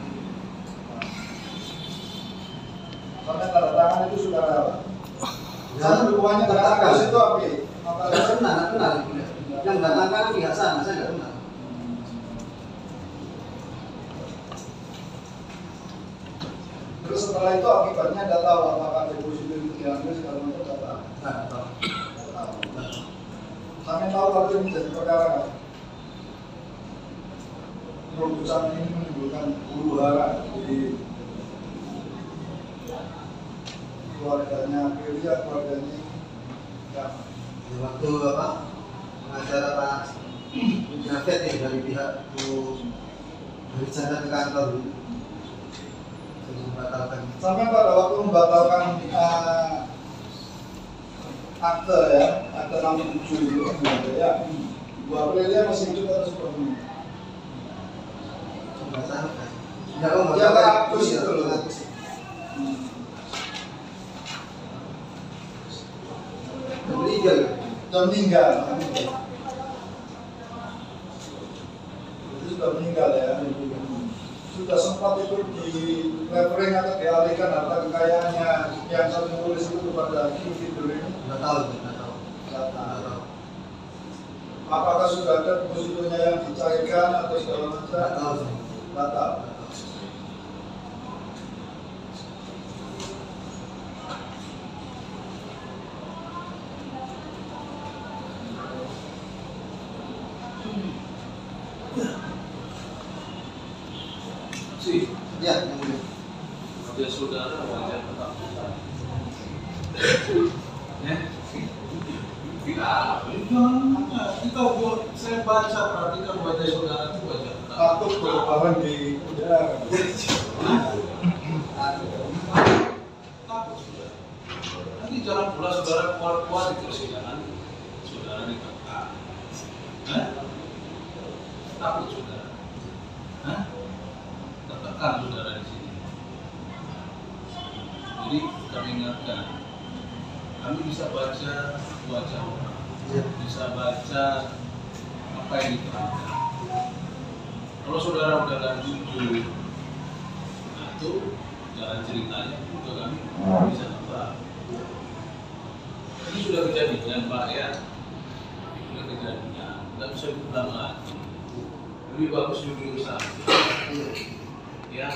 sampai tanda tangan itu sudah apa? Ya, Sama dukungannya tanda tangan itu apa? Nggak kenal. Yang datangkan pihak sana, saya nggak kenal. Terus setelah itu akibatnya tidak tahu apakah deposito itu diambil segala macam tidak tahu. Nggak tahu. Sampai tahu kalau ini jadi perkara kan? Produsen ini menimbulkan huru hara di keluarganya Priya, keluarganya ya. Ya, waktu apa pengacara Pak Jafet ya dari pihak dari sana ke kantor dulu. Saya membatalkan. Sampai pada waktu membatalkan akte ya, akte 67 itu ya, Bu Aprilia masih hidup atau seperti ini? Membatalkan. Ya, hapus itu loh. Hapus. Meninggal. Sudah meninggal. Itu sudah meninggal ya. Sudah sempat itu di levering atau dialihkan harta kekayaannya yang satu tulis itu kepada King Fidur ini. Nggak tahu. Nggak tahu. Apakah sudah ada depositonya yang dicairkan atau segala macam? Nggak tahu. Nggak tahu. Sih, Ya, yang mulia. ada saudara wajah ketakutan. Ya, kita buat saya baca perhatikan wajah saudara itu wajah ketakutan. Takut berlebaran di udara. Takut saudara. Nanti jangan pula saudara keluar di persidangan, saudara ditekan. Takut saudara. Tertekan saudara di sini. Jadi kami ingatkan, kami bisa baca wajah orang, bisa baca apa yang diterangkan. Kalau saudara udah gak jujur, nah itu jalan ceritanya juga kami bisa tebak. Ini sudah kejadian Pak ya, sudah kejadian, nggak bisa diulang lagi. Lebih bagus jujur saja. Ya.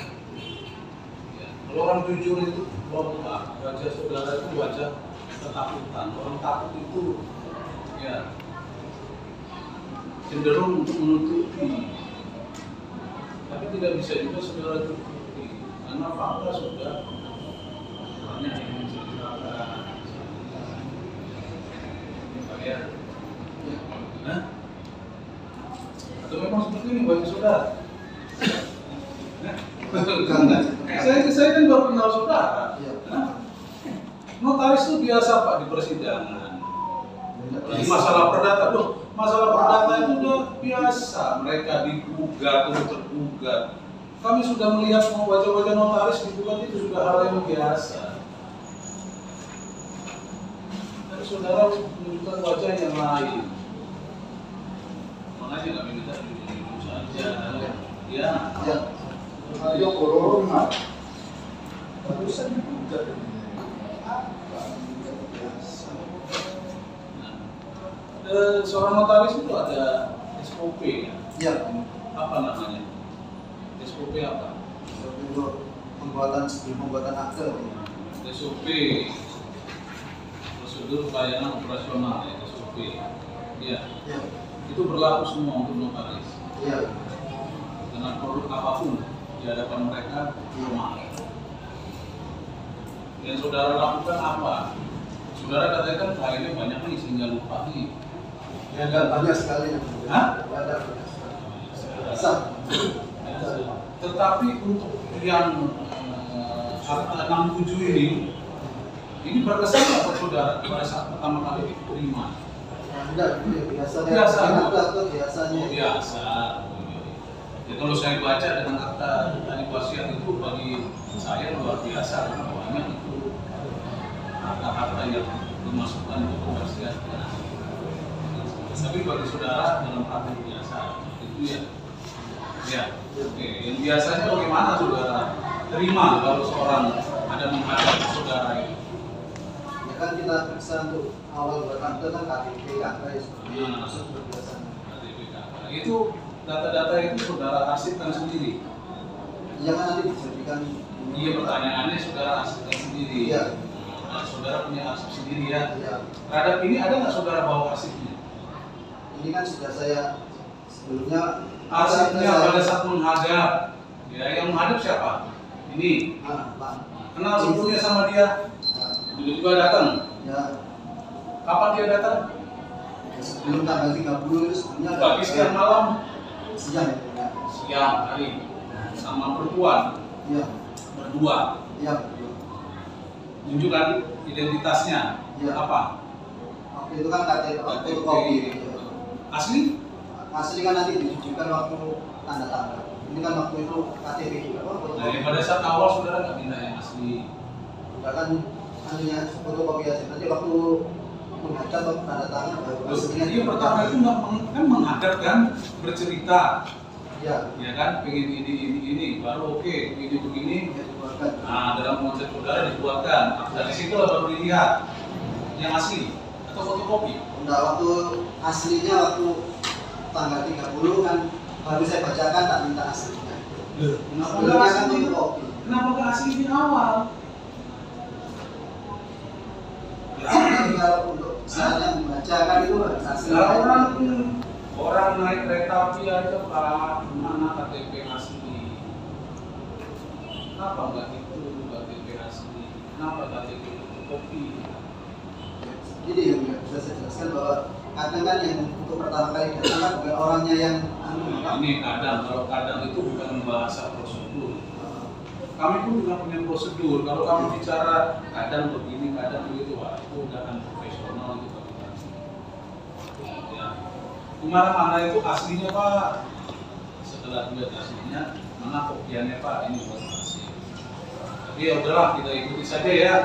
Kalau orang jujur itu lompat, wajah saudara itu wajah ketakutan. Orang takut itu ya cenderung untuk menutupi, tapi tidak bisa juga saudara tutupi karena fakta sudah banyak yang menceritakan. Ya. Atau memang seperti ini wajah saudara? Saya kan baru kenal saudara. Notaris itu biasa Pak di persidangan. Di masalah perdata, masalah perdata itu udah biasa. Mereka digugat atau tergugat. Kami sudah melihat wajah-wajah notaris digugat itu sudah hal yang biasa. Tapi saudara menunjukkan wajah yang lain. Makanya kami minta jujur saja. Ya. Ayo corona. Barusan juga. Seorang notaris itu ada SOP ya? Ya. Apa namanya? SOP apa? Untuk sebelum pembuatan akte. SOP prosedur pelayanan operasional ya, SOP. Ya. Ya. Itu berlaku semua untuk notaris. Ya. Dengan produk apapun di hadapan mereka normal. Yang saudara lakukan apa? Saudara katakan filenya banyak nih sehingga lupa nih. Ya ada banyak sekali. Hah? Ada banyak sekali. Bisa. Tetapi untuk yang akta 67 ini berkesan apa saudara pada saat pertama kali diterima? Tidak, biasanya. Biasa. Biasanya. Oh, biasa. Ya, kalau saya baca dengan akta tadi wasiat itu bagi saya luar biasa karena banyak itu harta-harta yang dimasukkan untuk wasiat. Tapi bagi saudara dalam arti biasa itu ya. Ya, oke. Yang biasanya bagaimana saudara terima kalau seorang ada menghadap saudara itu? Ya kan kita periksa untuk awal berkantor kan KTP, KK seperti itu biasanya. Itu data-data itu saudara arsipkan sendiri. Iya kan nanti dijadikan. Iya, pertanyaannya saudara arsipkan sendiri. Iya. Nah, saudara punya arsip sendiri ya. Iya. Terhadap ini ada nggak saudara bawa arsipnya? Ini kan sudah saya sebelumnya. Arsipnya pada saat menghadap. Ya, yang menghadap siapa? Ini. Pak. Kenal sebelumnya sama dia? Dulu juga datang. Ya. Kapan dia datang? Sebelum tanggal 30 itu sebelumnya. Pagi, siang, malam. Siang ya. Siang hari. Sama perempuan. Iya. Berdua. Iya. Tunjukkan identitasnya. Iya. Apa? Waktu itu kan KTP fotokopi. Asli? Asli kan nanti ditujukan waktu tanda tangan. Ini kan waktu itu KTP juga. Nah, pada saat awal saudara nggak minta yang asli. Enggak kan hanya fotokopi aja. Nanti waktu menghadap waktu tanda tangan baru aslinya. Dia pertama itu kan menghadap kan, bercerita. Ya. Ya kan, pengen ini, baru oke, begini. Ya dibuatkan. Nah, dalam konsep saudara dibuatkan. Dari situ baru dilihat yang asli atau fotokopi. Enggak, waktu aslinya waktu tanggal 30 kan baru saya bacakan tak minta aslinya. Kenapa Sebelumnya nggak kan asli? fotokopi. Kenapa nggak asli di awal? Kalau untuk misalnya membacakan itu harus asli. Nah, orang naik kereta api aja Pak, mana KTP asli? Kenapa nggak itu KTP asli? Kenapa KTP fotokopi? Jadi yang bisa saya jelaskan bahwa kadang kan yang untuk pertama kali datang kan bukan orangnya yang Ini kalau kadang itu bukan membahas prosedur. Kami pun juga punya prosedur. Kalau kamu bicara kadang begini, kadang begitu, wah itu udah kan profesional gitu. Ya. Mana itu aslinya Pak? Setelah dilihat aslinya, mana kopiannya Pak? Ini buat asli. Tapi ya udahlah kita ikuti saja ya.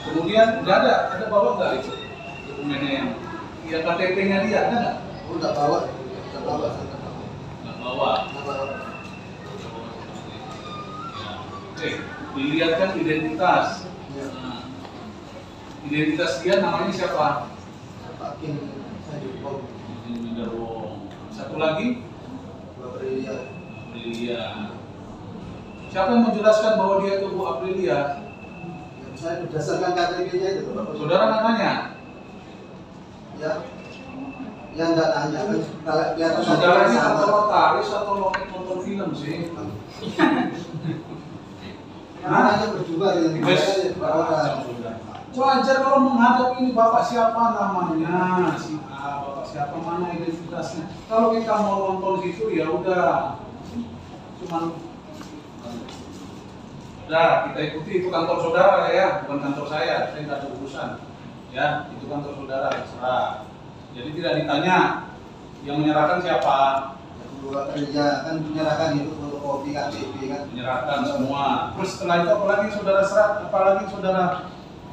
Kemudian nggak ada bawa nggak itu dokumennya yang KTP-nya dia ada nggak? Oh, enggak bawa. Nggak bawa. Oke, dilihatkan identitas. Ya. Nah, identitas dia namanya siapa? Pak Kim saya dukung. Satu lagi? Aprilia. Aprilia. Siapa yang menjelaskan bahwa dia itu Bu Aprilia? Saya berdasarkan KTP-nya itu. Saudara nggak tanya? Ya. Yang enggak tanya kan kalau kelihatan Saudara ini sama. kantor notaris atau loket nonton film sih? Namanya berdua dengan Wes, orang. wajar kalau menghadap ini bapak siapa namanya, si A, bapak siapa mana identitasnya. Kalau kita mau nonton situ ya udah, cuman udah kita ikuti itu kantor saudara ya, bukan kantor saya nggak ada urusan. Ya, itu kantor saudara terserah. Jadi tidak ditanya yang menyerahkan siapa. Dua kerja kan menyerahkan itu fotokopi KTP kan. Menyerahkan semua. Terus setelah itu apalagi saudara serat, apalagi saudara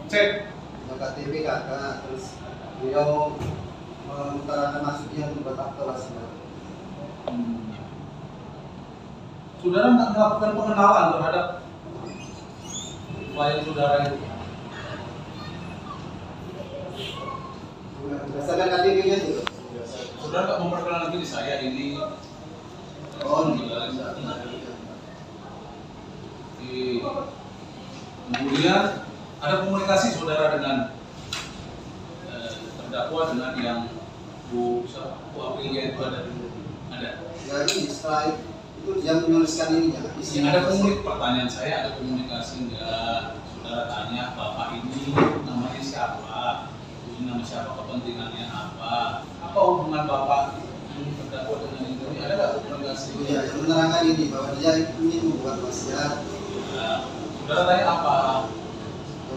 cek. KTP kakak terus beliau mengutarakan maksudnya untuk buat akta wasiat. Saudara nggak melakukan pengenalan terhadap klien saudara itu. Berdasarkan KTP-nya itu. Saudara nggak memperkenalkan diri saya ini. Oh, Kemudian ada komunikasi saudara dengan terdakwa dengan yang Bu Aprilia itu ada dulu. Ada. jadi setelah itu dia menuliskan ini ya. Yang ada pertanyaan saya, ada komunikasi enggak? Saudara tanya, bapak ini namanya siapa? Ini nama siapa? Kepentingannya apa? Apa hubungan bapak ini terdakwa dengan ini? Ada nggak komunikasi? Iya, yang menerangkan ini bahwa dia ingin membuat wasiat. Nah, saudara tanya apa?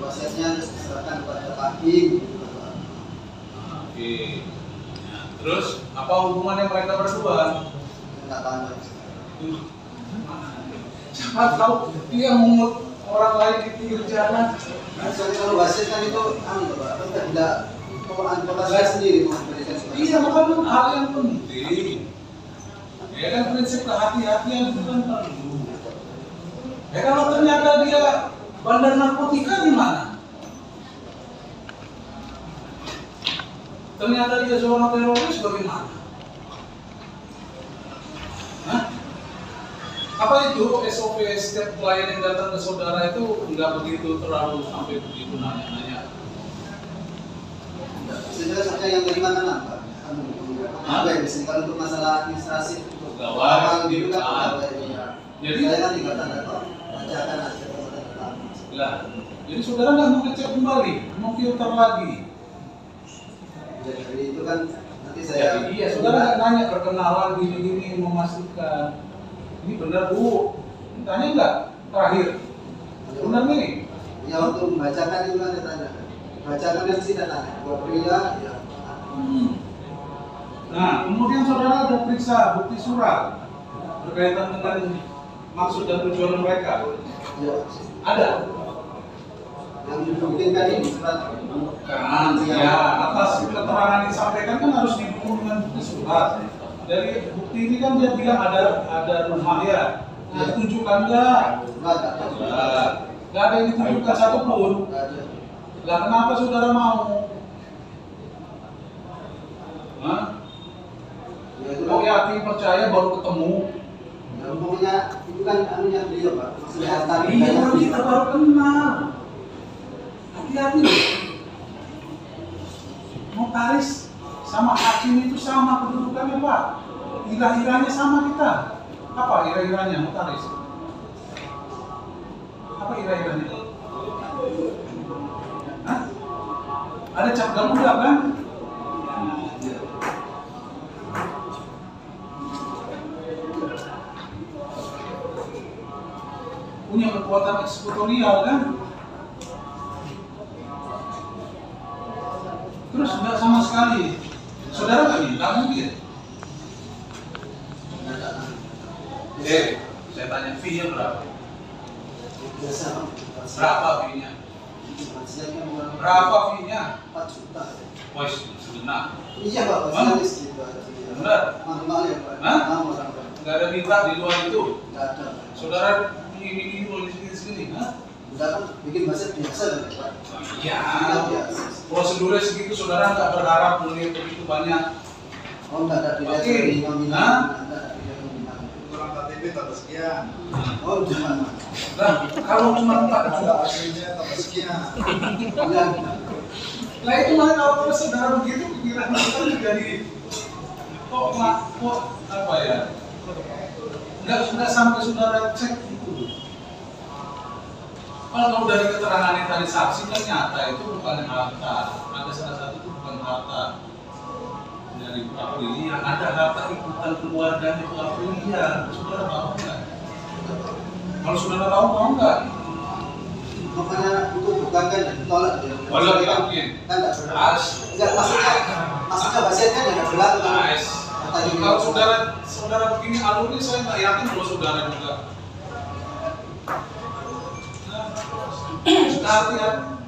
Wasiatnya diserahkan kepada Hakim. Oke. Nah, terus apa hubungannya mereka berdua? Enggak tanya. Siapa tahu dia mengut orang lain di pinggir jalan. Nah, soalnya kalau wasiat kan itu Pak, tidak anggota saya sendiri memberikan surat. Iya, makanya hal yang penting. Ya kan prinsip kehati-hatian itu kan perlu. Ya kalau ternyata dia bandar narkotika gimana? Ternyata dia seorang teroris bagaimana? Hah? Apa itu SOP setiap klien yang datang ke saudara itu nggak begitu terlalu sampai begitu nanya-nanya? Saudara saja yang terima kan apa? Apa yang disini kalau untuk masalah administrasi Pegawai, itu kan kan. pegawai. Jadi Saya kan tinggal tanda bacakan aja. lah, jadi saudara nggak mau ngecek kembali, mau filter lagi. Jadi itu kan nanti saya. Jadi iya, saudara nggak nanya perkenalan gini-gini memastikan ini benar bu, tanya nggak terakhir, benar nih? Ya untuk membacakan itu kan ditanya. Bacakan kan sih tanya. Buat pria ya. Nah, kemudian saudara ada periksa bukti surat berkaitan dengan maksud dan tujuan mereka. Ya. Ada? Yang dibuktikan ini surat. Kan, ya atas keterangan yang disampaikan kan harus didukung dengan bukti surat. Dari bukti ini kan dia bilang ada rumah ya. Nah, ditunjukkan nggak? Nggak ada yang ditunjukkan satupun. Lah kenapa saudara mau? Hah? Ya, itu Kok yakin percaya baru ketemu? Ya, pokoknya itu kan anunya beliau Pak. Maksudnya harta Iya, kan kita baru kenal. Hati-hati. Notaris sama hakim itu sama kedudukannya Pak. Ira-iranya sama kita. Apa ira-iranya notaris? Apa ira-iranya? Hah? Ada cap garuda kan? Punya kekuatan eksekutorial kan? Terus nggak sama sekali. Saudara nggak minta mungkin? Saya tanya fee-nya berapa? biasa. Berapa fee-nya? Wasiatnya bukan Berapa fee-nya? 4 juta. Woi, sebenar. Iya Pak, wasiatnya segitu. Benar? Mahal ya Pak. Hah? Mahal orang Pak. Nggak ada minta di luar itu. Nggak ada. Saudara ini mau di sini, hah? Udah kan bikin wasiat biasa kan Pak. Ya, Bikin biasa. prosedurnya segitu saudara nggak berharap melihat begitu banyak. Oh nggak ada tidak Oke. dari nominal. Hah? Nggak ada tidak nominal. Ukuran KTP tambah sekian, Oh jangan. Nah, kalau cuma 4 ada juta, aslinya tambah sekian. Iya. lah itu mah kalau saudara begitu pikiran kita jadi kok apa ya? Nggak sampai saudara cek itu. Kalau dari keterangan yang tadi saksi kan nyata itu bukan harta. Ada salah satu itu bukan harta dari Bu Aprilia. Ada harta ikutan keluarganya Bu Aprilia. Saudara tahu nggak? Kalau saudara tahu mau nggak? Makanya itu bukan kan ditolak dia. Walau yakin. Kan nggak berlaku. Enggak maksudnya wasiatnya nggak berlaku kan. Nice. Kalau saudara begini alurnya saya nggak yakin kalau saudara juga.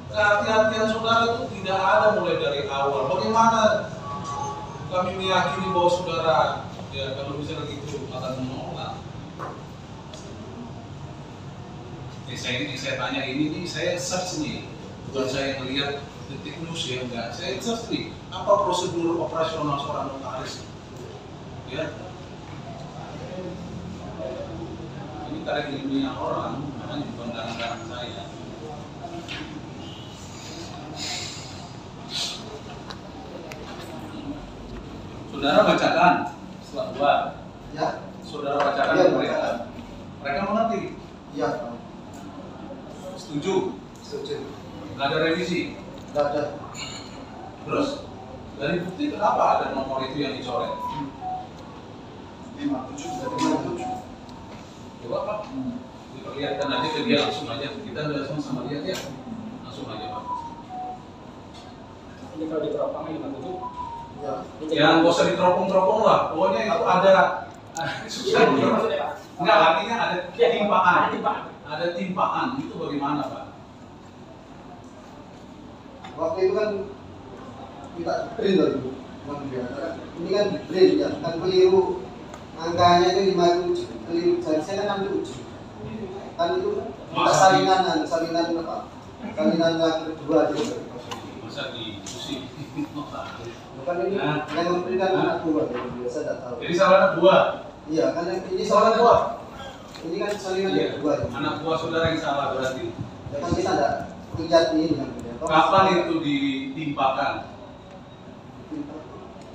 Kehati-hatian saudara itu tidak ada mulai dari awal. Bagaimana kami meyakini bahwa saudara ya kalau misalnya gitu akan menolak? Saya tanya ini nih, saya search nih, bukan saya melihat Detik News ya enggak. Saya search nih, apa prosedur operasional seorang notaris? Ya, ini karena ilmiah orang, makanya bukan kadang-kadang saya. Saudara bacakan setelah dua. Ya. saudara bacakan Iya, ke mereka kan? Mereka mengerti, Iya, setuju, setuju. nggak ada revisi. Nggak ada. Terus dari bukti kenapa ada nomor itu yang dicoret? 57. Coba Pak, diperlihatkan aja ke dia langsung aja. Kita udah sama dia ya, langsung aja Pak. Ini kalau diteropong 57. Ya. Ya nggak usah diteropong-teropong lah. Pokoknya itu ada susah. Iya, maksudnya Pak. Enggak, artinya ada timpaan. Ada timpaan. Ada timpaan. Itu bagaimana Pak? Waktu itu kan kita print dulu. Ini kan di print ya, kan keliru. Angkanya itu 57, keliru. Jadi saya kan 67. Kan itu kita salinan apa? Salinan lagi kedua aja. Masa diskusi? Bukan ini yang memberikan anak buah, biasa tidak tahu. Jadi salah buah. Iya, karena ini Salah soalnya buah. ini kan salinan Iya. kedua. Anak buah saudara yang salah berarti. Ya kan kita tidak lihat ini kan. Kapan itu ditimpakan?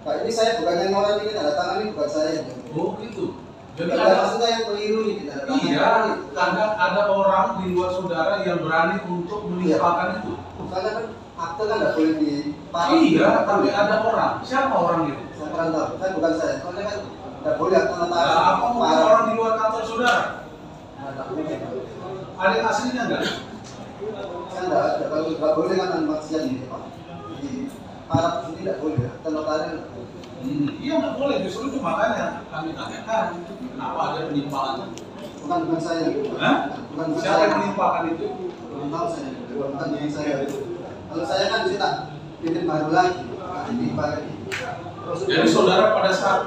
Nah, ini saya bukan yang orang ini tanda tangan, ini bukan saya. Oh gitu. Jadi Jadi ada, maksudnya yang keliru nih tanda tangan. iya, ada orang di luar saudara yang berani untuk menimpakan itu. Karena kan akte kan tidak boleh di Iya, tapi ada orang. Siapa orang itu? Saya kurang tahu, kan bukan saya. Soalnya kan tidak boleh akte Nah, notaris. apa mungkin orang di luar kantor saudara? Nah, tak mungkin. Ada yang aslinya enggak? Kan tidak kalau tidak boleh kan maksudnya ini Pak. Di Arab sini tidak boleh, akte notaris. Iya nggak boleh, justru itu makanya kami tanyakan kenapa ada penyimpangan. Bukan saya. Hah? Bukan Siapa saya. yang menimpakan itu? Belum tahu saya. Bukan yang saya. Kalau saya kan kita bikin baru lagi. Ini pakai. Jadi saudara pada saat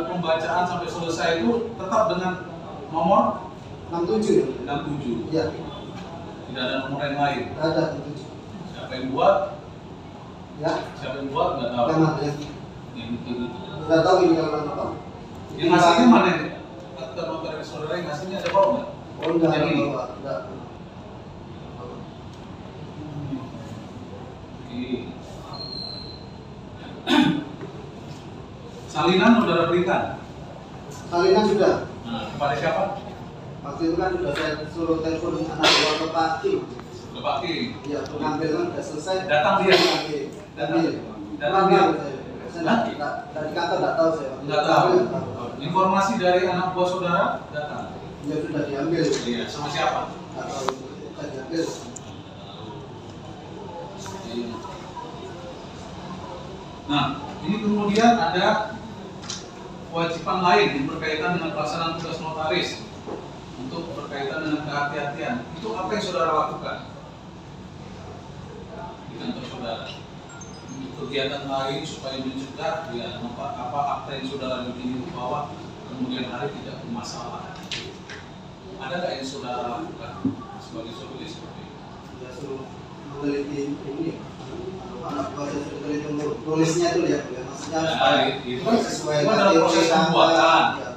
pembacaan sampai selesai itu tetap dengan nomor 67. 67. Iya. Tidak ada nomor yang lain. Ada 67. Siapa yang buat? Ya. Siapa yang buat nggak tahu. Yang mana? Yang itu. Tidak tahu ini kalau apa. Yang aslinya mana? Akte notaris saudara yang aslinya ada bau nggak? Oh enggak, Yang ini? enggak. Salinan saudara berikan. Salinan sudah. Nah, kepada siapa? Waktu itu kan sudah saya suruh telepon anak buah ke Pak Kim. Ke Pak Kim. Iya, pengambil kan sudah selesai. Datang dia. Datang dia. Datang dia. Saya dari kantor tidak tahu saya. Nggak tahu. Informasi dari anak buah saudara datang. Ya sudah diambil. Iya. Sama siapa? Tidak tahu. Sudah diambil. Nah, ini kemudian ada kewajiban lain yang berkaitan dengan pelaksanaan tugas notaris untuk berkaitan dengan kehati-hatian. Itu apa yang saudara lakukan di kantor saudara? Kegiatan lain supaya mencegah ya apa akta yang saudara bikin itu bahwa kemudian hari tidak bermasalah. Ada nggak yang saudara lakukan sebagai solusi seperti itu? Ya suruh meneliti ini. Anak buah saya suruh meneliti tulisnya itu ya. Maksudnya itu kan sesuai dalam proses pembuatan. Ya.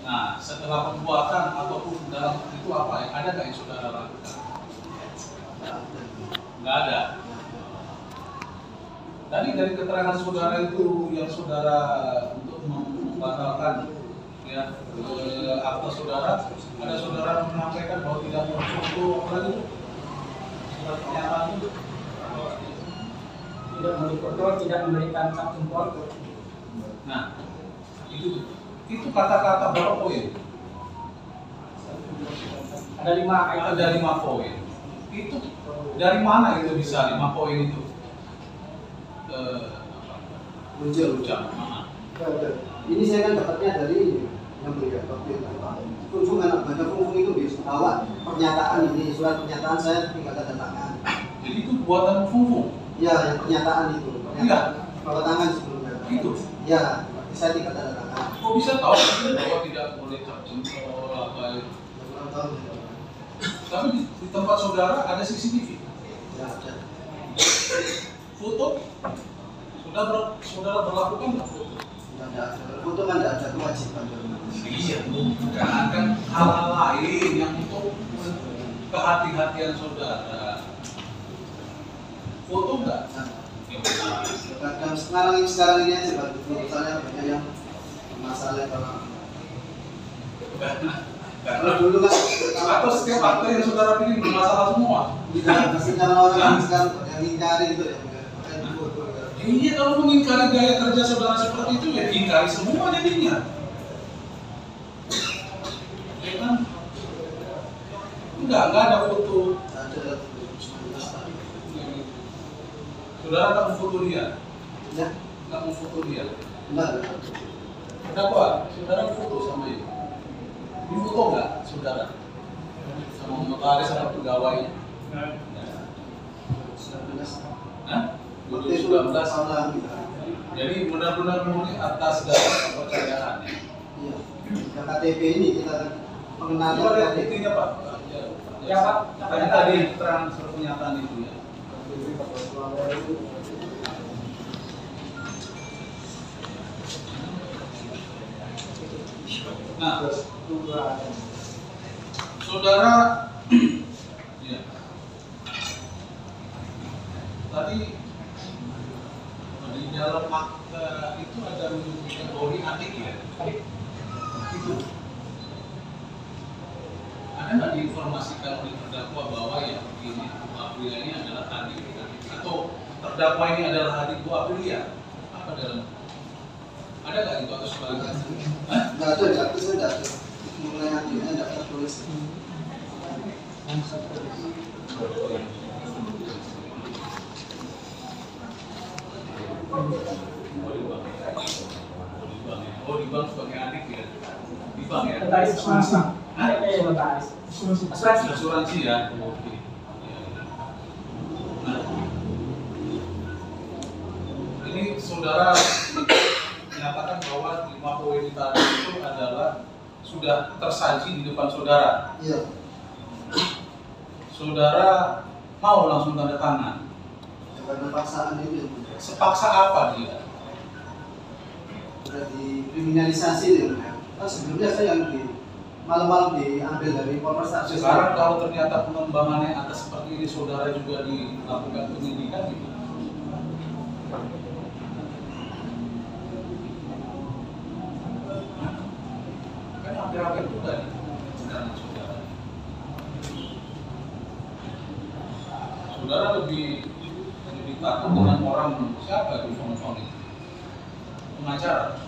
Nah, setelah pembuatan ataupun dalam itu apa ya? Ada nggak yang saudara lakukan? Nggak ada. Tadi dari keterangan saudara itu yang saudara untuk membatalkan ya akta saudara, ada saudara menyampaikan bahwa tidak memfoto apa itu surat pernyataan itu. Tidak memfoto, tidak memberikan cap jempol. Nah, itu kata-kata berapa poin? Ada 5 Ada 5 poin. Itu dari mana itu bisa 5 poin itu? Muncul. Jam. Ini saya kan dapatnya dari ini yang melihat waktu itu. Kunjung anak baca kunjung itu bisa bawa pernyataan ini, surat pernyataan saya tinggal tanda tangan. Jadi itu buatan Fufu. Ya, yang pernyataan itu. Iya. Bawa tangan sebelumnya. Itu. Ya, saya tinggal tanda tangan. Kok bisa tahu bahwa tidak boleh cap jempol apa itu? Kurang tahu. Tapi di tempat saudara ada CCTV. Ya, ada. Foto saudara berlakukan nggak foto? Tidak ada. Foto kan tidak ada kewajiban. Iya, bukan kan hal-hal lain yang untuk kehati-hatian saudara. Foto nggak? Kadang sekarang ini aja baru misalnya banyak yang masalah kalau Kalau dulu kan Atau setiap akte yang saudara pilih bermasalah semua? tidak masih orang sekarang yang ingkari gitu ya. Iya, kalau mengingkari gaya kerja saudara seperti itu ya ingkari semua jadinya. Ya kan? Enggak ada foto. Ada Saudara nggak mau foto dia? ya, Nggak mau foto dia? enggak. Kenapa? Saudara foto sama ini? Ini foto nggak saudara? Sama notaris sama pegawai? Hah? 2019. Jadi benar-benar murni atas dasar kepercayaan. Iya. Yang KTP ini kita mengenal Coba lihat KTP. buktinya Pak. Ya, Pak. Yang tadi keterangan surat pernyataan itu ya. Nah, saudara, ya, tadi di dalam akta itu ada kategori adik ya. Itu ada nggak diinformasikan oleh terdakwa bahwa yang ini Bu Aprilia ini adalah adik atau terdakwa ini adalah adik Bu Aprilia? Apa dalam ada nggak itu atau sebaliknya? Hah? Enggak ada, enggak bisa enggak ada. Mulai akhirnya enggak tertulis. Oh di bank sebagai adik ya? Di bank ya? Notaris asuransi. Hah? Notaris. Asuransi. Asuransi ya? Oke. Nah, ini saudara menyatakan bahwa 5 poin tadi itu adalah sudah tersaji di depan saudara. Iya. Saudara mau langsung tanda tangan. Karena paksaan ini Sepaksa apa dia? sudah dikriminalisasi nih. Kan sebelumnya saya yang di malam-malam diambil dari Polres Tasik. Sekarang kalau ternyata pengembangannya atas seperti ini saudara juga dilakukan penyidikan gitu. Kan hampir-hampir juga nih sekarang saudara. Saudara lebih takut dengan orang siapa di phone itu? Pengacara?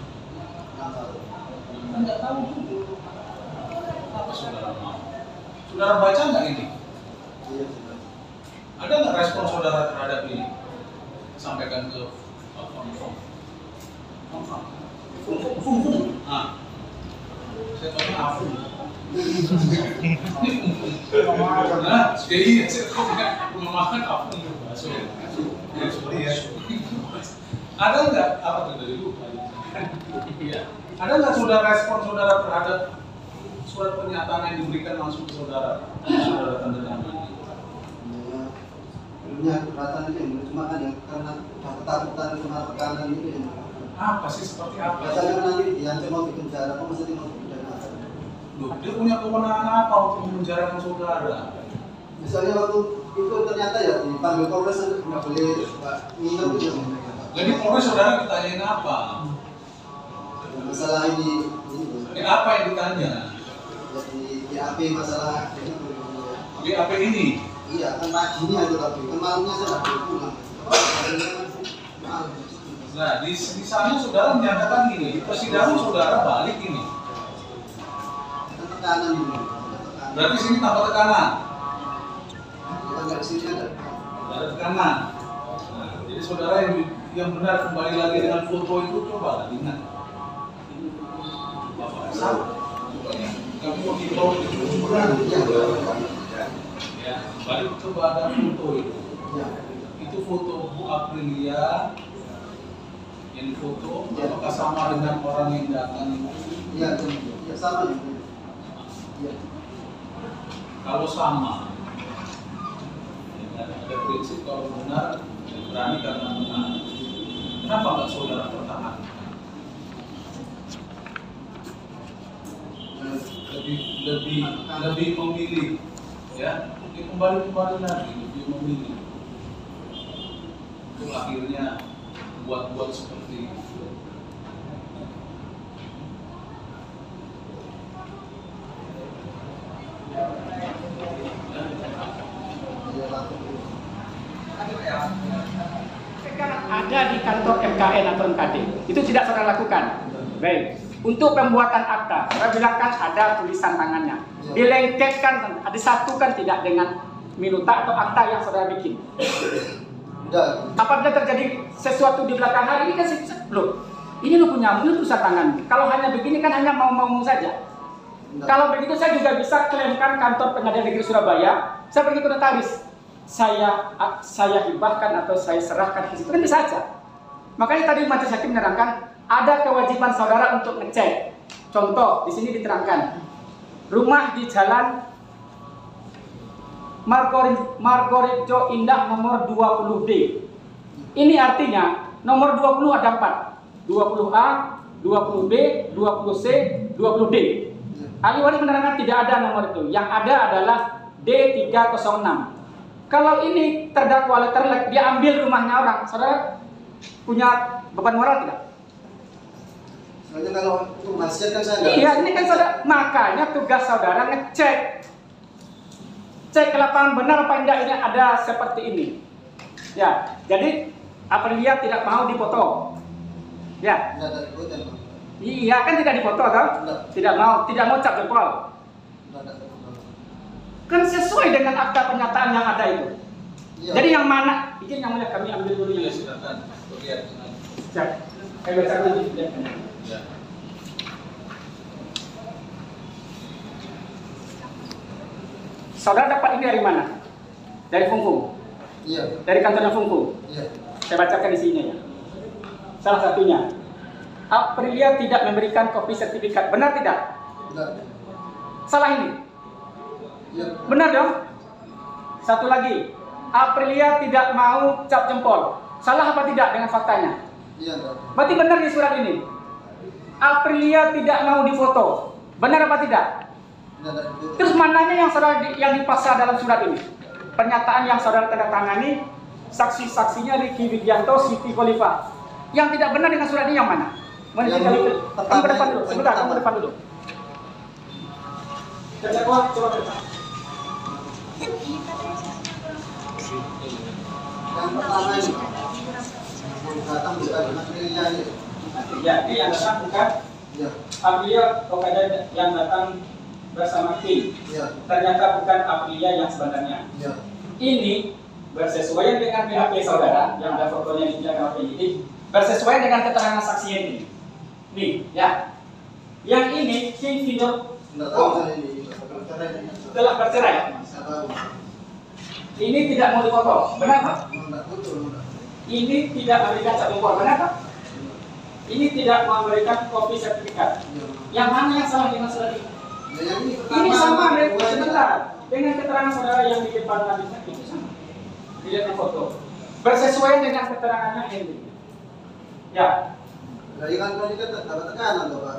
Kan nggak tahu juga. Apa saudara mau? Saudara baca nggak ini? Iya, sudah. Ada nggak respon saudara terhadap ini? Sampaikan ke phone. Ah, saya tahu Afun. Nah, iya, saya tahu memakan Afun. Ada nggak apa tuh dari lupa? Iya. Ada nggak saudara respon saudara terhadap surat pernyataan yang diberikan langsung ke saudara? Saudara tanda tangan. Sebelumnya keberatan ini cuma kan yang karena ketakutan sama tekanan itu yang Apa sih seperti apa? biasanya kan nanti diancam mau dipenjara, kok mesti mau dipenjara? Loh, dia punya kewenangan apa untuk memenjarakan saudara? Misalnya waktu itu ternyata ya dipanggil Polres nggak boleh nginep gitu. Jadi Polres saudara ditanyain apa? Masalah ini Apa yang ditanya? jadi BAP masalah BAP ini? iya kan pagi ini ada tapi kemarinnya saya nggak boleh pulang. Nah, di sana saudara menyatakan gini, di persidangan saudara balik ini. Kan tekanan ini. Berarti sini tambah tekanan. Kita nggak di sini ada. Ada tekanan. Nah, jadi saudara yang benar kembali lagi dengan foto itu coba ingat. Kamu mau dibawa ya, balik coba ada foto itu. Ya. Itu foto Bu Aprilia yang difoto, apakah sama dengan orang yang datang itu? Iya, ya sama juga. Iya. Kalau sama, ada prinsip kalau benar berani karena benar. Kenapa nggak saudara pertahankan? Lebih memilih, ya, kembali lagi, lebih memilih. Itu akhirnya buat seperti itu. ada di kantor MKN atau MKD. Itu tidak saudara lakukan. Baik. Untuk pembuatan akta, saudara bilang kan ada tulisan tangannya. Dilengketkan, disatukan tidak dengan minuta atau akta yang saudara bikin. Enggak. Apabila terjadi sesuatu di belakang hari ini kan loh, ini lo punya tulisan tangan. Kalau hanya begini kan hanya mau saja. Enggak. Kalau begitu saya juga bisa klaimkan kantor Pengadilan Negeri Surabaya. Saya pergi ke notaris, saya hibahkan atau saya serahkan ke situ kan bisa saja. Makanya tadi majelis hakim menerangkan ada kewajiban saudara untuk ngecek. Contoh di sini diterangkan rumah di Jalan Margorejo Indah nomor 20D. Ini artinya nomor 20 ada 4. 20A, 20B, 20C, 20D. Ahli waris menerangkan tidak ada nomor itu. Yang ada adalah D306. Kalau ini terdakwa letterlek, dia ambil rumahnya orang, saudara punya beban moral tidak? Soalnya kalau untuk hasil kan saya nggak. Iya, ini kan saudara, makanya tugas saudara ngecek. Cek ke lapangan benar apa enggak ini ada seperti ini. Ya, jadi Aprilia tidak mau dipoto. Ya. Enggak ada ikutan, Pak. Iya, kan tidak dipoto kan? Tidak mau cap jempol. Enggak ada ikutan. Kan sesuai dengan akta pernyataan yang ada itu. Iya. Jadi yang mana? Izin yang mulia kami ambil dulu Ya, ya. silakan. Lihat. Siap. Saya baca dulu. Ya. Saudara dapat ini dari mana? Dari Fungfung. Iya. Dari kantornya Fungfung. Iya. Saya bacakan isinya ya. Salah satunya, Aprilia tidak memberikan kopi sertifikat. Benar tidak? Enggak. Salah ini. Iya. Benar dong? Satu lagi, Aprilia tidak mau cap jempol. Salah apa tidak dengan faktanya? Iya, enggak. Berarti benar di surat ini. Aprilia tidak mau difoto. Benar apa tidak? Enggak ada ikutan. Terus mananya yang saudara yang dipaksa dalam surat ini? Pernyataan yang saudara tanda tangani, saksi-saksinya Ricky Widianto, Siti Khalifah. Yang tidak benar dengan surat ini yang mana? Mana Yang kali itu? pertama, Kamu ke depan dulu. yang Sebentar, kamu pertama. ke depan dulu. Coba ke depan. Yang pertama ini, yang datang bukan materinya ini. Jadi yang datang bukan Iya. Aprilia Okada yang datang bersama tim. Iya. Ternyata bukan Aprilia yang sebenarnya. Iya. Ini bersesuaian dengan BAP saudara yang ada fotonya di belakang penyidik, bersesuaian dengan keterangan saksi ini. Nih, ya. Yang ini King Finger Enggak tahu saya ini. Karena ini. telah bercerai. Saya tahu. Ini tidak mau difoto, benar Pak? Enggak betul, enggak. Ini tidak memberikan cap jempol, benar Pak? Ini tidak memberikan kopi sertifikat. Iya. Yang mana yang salah dengan surat ini? Ya, yang ini Ini sama kedua dengan ini. sebentar dengan keterangan saudara yang di depan tadi itu sama. Dilihat di foto. Bersesuaian dengan keterangannya ini. Ya, Dari kantor ini kan dapat tekanan tuh Pak.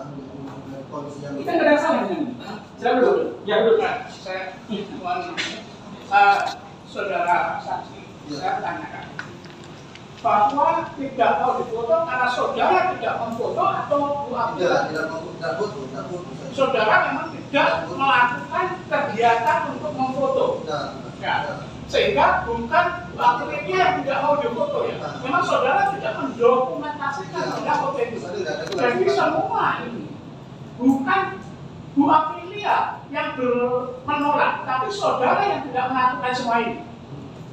Polisi yang kita nggak ada salah dengan ini. Silakan dulu. Ya dulu. Saudara saksi, Ya. saya tanyakan bahwa tidak mau difoto karena saudara tidak memfoto atau Bu Aprilia. tidak foto. Saudara memang tidak melakukan kegiatan untuk memfoto, ya. Sehingga bukan Bu Aprilia yang tidak mau difoto ya. Memang saudara tidak mendokumentasikan pada foto itu. Jadi semua ini bukan Bu Aprilia yang menolak, tapi saudara yang tidak melakukan semua ini.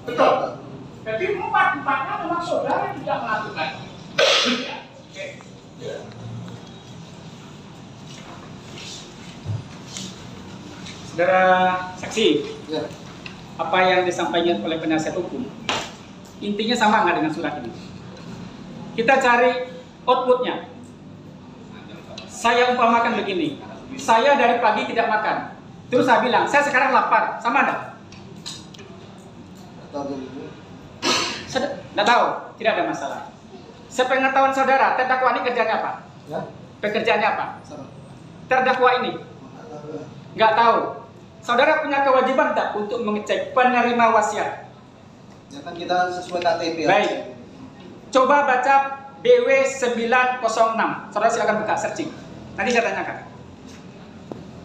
Betul. Jadi empat-empatnya memang saudara yang tidak melakukan. Ya. Oke. Saudara saksi, Ya. apa yang disampaikan oleh penasihat hukum intinya sama nggak dengan surat ini? Kita cari outputnya. Saya umpamakan begini, saya dari pagi tidak makan, terus saya bilang saya sekarang lapar, sama enggak? Tidak tahu, tidak ada masalah. Sepengetahuan saudara, terdakwa ini kerjanya apa? Ya. Pekerjaannya apa? Sama. Terdakwa ini nggak tahu. Saudara punya kewajiban tak untuk mengecek penerima wasiat? Ya kan kita sesuai KTP. Baik. Coba baca BW 906. Saudara silakan buka searching. Nanti saya tanyakan.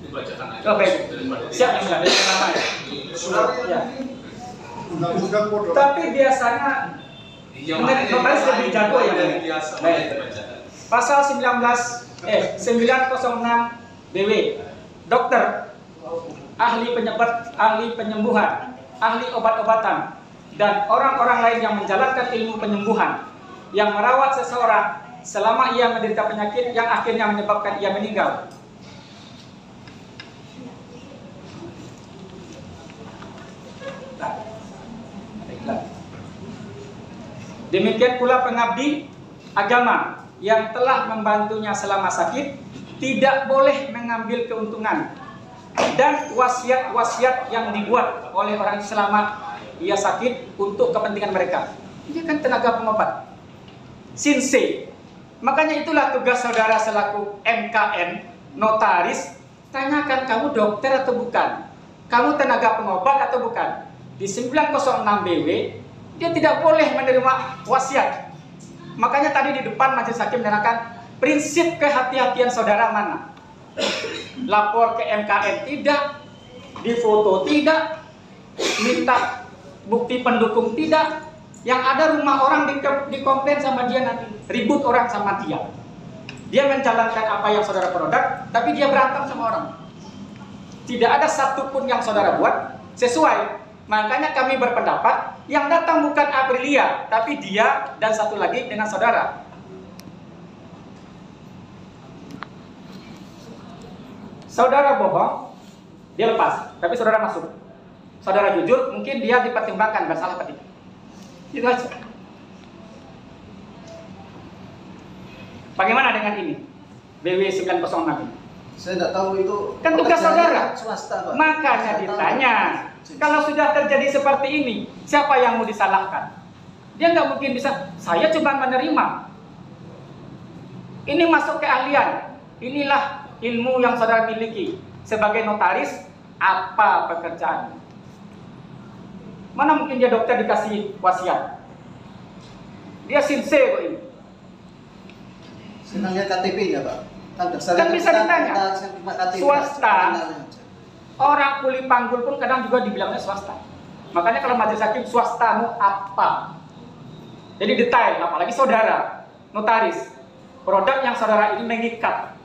Dibacakan aja. Oh, baik. Daripada Siap ya, sudah. Dari nama ya. Surat Ya. undang-undang kodok. Tapi biasanya Notaris lebih jago ya. Baik. Pasal 906 BW. Dokter, ahli penyembuhan, ahli obat-obatan, dan orang-orang lain yang menjalankan ilmu penyembuhan yang merawat seseorang selama ia menderita penyakit yang akhirnya menyebabkan ia meninggal. Demikian pula pengabdi agama yang telah membantunya selama sakit tidak boleh mengambil keuntungan, dan wasiat-wasiat yang dibuat oleh orang selama ia sakit untuk kepentingan mereka. Dia kan tenaga pengobat, sinse. Makanya itulah tugas saudara selaku MKN, notaris, tanyakan kamu dokter atau bukan, kamu tenaga pengobat atau bukan. Di 906 BW dia tidak boleh menerima wasiat. Makanya tadi di depan majelis hakim menerangkan prinsip kehati-hatian saudara mana. Lapor ke MKN tidak, difoto tidak, minta bukti pendukung tidak. Yang ada rumah orang dikomplain sama dia, nanti ribut orang sama dia. Dia menjalankan apa yang saudara produk, tapi dia berantem sama orang. Tidak ada satupun yang saudara buat sesuai. Makanya kami berpendapat yang datang bukan Aprilia, tapi dia dan satu lagi dengan saudara. Saudara bohong, dia lepas, tapi saudara masuk. Saudara jujur, mungkin dia dipertimbangkan bersalah apa tidak. Itu aja. Bagaimana dengan ini? BW 906 ini? Saya tidak tahu itu. Kan tugas saudara. Swasta, Pak. Makanya ditanya. Kalau sudah terjadi seperti ini, siapa yang mau disalahkan? Dia nggak mungkin bisa, saya cuma menerima. Ini masuk keahlian. Inilah ilmu yang saudara miliki. Sebagai notaris, apa pekerjaan? Mana mungkin dia dokter dikasih wasiat? Dia sinse kok ini. Senang lihat KTP-nya, Pak. Kan bisa ditanya. Swasta. Orang kuli panggul pun kadang juga dibilangnya swasta. Makanya kalau majelis hakim, swastamu apa? Jadi detail, apalagi saudara, notaris. Produk yang saudara ini mengikat.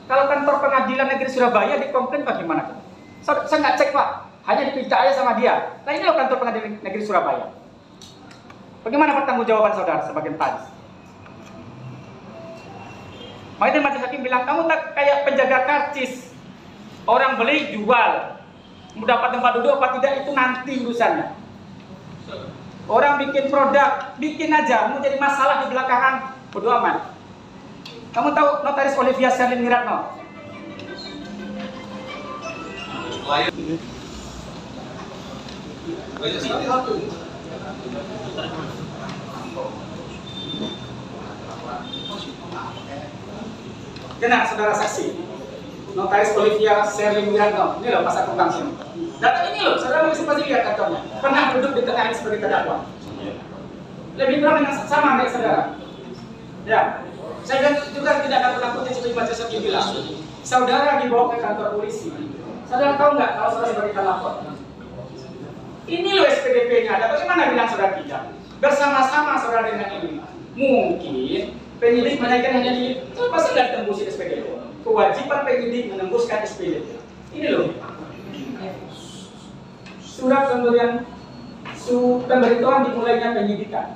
Kalau kantor pengadilan negeri Surabaya dikomplain bagaimana? Saya nggak cek, Pak. Hanya dipercaya sama dia. Nah ini loh kantor pengadilan negeri Surabaya. Bagaimana pertanggungjawaban saudara sebagai notaris? Makanya majelis hakim bilang, kamu tak kayak penjaga karcis. Orang beli, jual. Mau dapat tempat duduk apa tidak, itu nanti urusannya. Orang bikin produk, bikin aja. Mau jadi masalah di belakangan, bodo amat. Kamu tahu notaris Olivia Sherlyn Miratno? Kena saudara saksi. Notaris Olivia Sherlyn Miratno, ini loh pasar kembang sini. Data ini loh, saudara bisa pasti lihat kantornya. Pernah duduk di tengah ini sebagai terdakwa. Lebih kurang dengan sama kayak saudara. Ya, saya juga tidak nakut-nakutin seperti majelis hakim bilang. Saudara dibawa ke kantor polisi. Saudara tahu nggak kalau saudara sebagai terlapor? Ini loh SPDP-nya. Ada bagaimana bilang saudara tidak? Bersama-sama saudara dengan ini. Mungkin penyidik menaikkan hanya di, pasti nggak ditembusin SPDP. Kewajiban penyidik menembuskan SPDP. Ini loh. Surat pemberitahuan dimulainya penyidikan.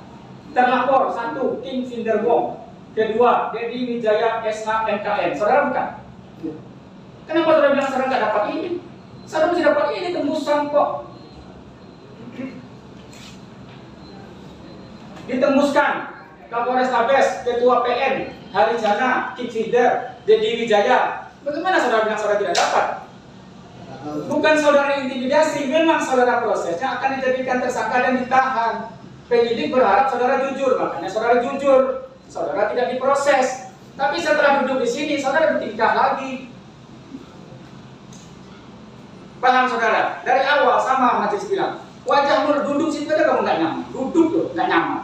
Terlapor 1. King Finderwong. Kedua, Dedi Wijaya SH MKN. Saudara bukan? Kenapa saudara bilang saudara nggak dapat ini? Saudara mesti dapat ini tembusan kok. Ditembuskan. Kapolres Tabes, Ketua PN, Harijana, King Finder, Dedi Wijaya. Bagaimana saudara bilang saudara tidak dapat? Bukan saudara intimidasi, memang saudara prosesnya akan dijadikan tersangka dan ditahan. Penyidik berharap saudara jujur, makanya saudara jujur. Saudara tidak diproses. Tapi setelah duduk di sini, saudara bertingkah lagi. Paham saudara? Dari awal sama majelis bilang, wajahmu duduk situ aja kamu nggak nyaman. Duduk loh, nggak nyaman.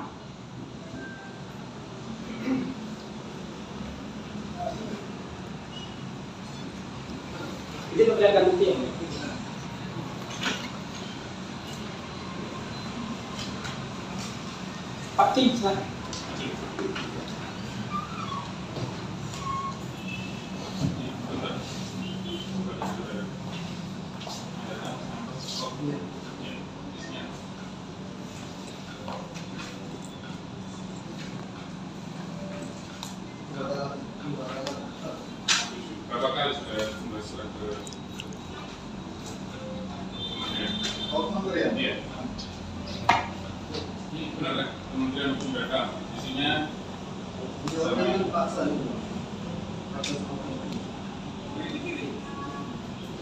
Jadi memperlihatkan bukti ini. Pak Cing, silakan. Berapa kali sudah bersurat ke Oh, kementerian. Iya. Ini benar kan? Kementerian Hukum dan HAM. Isinya Jawabannya Pak Sandi.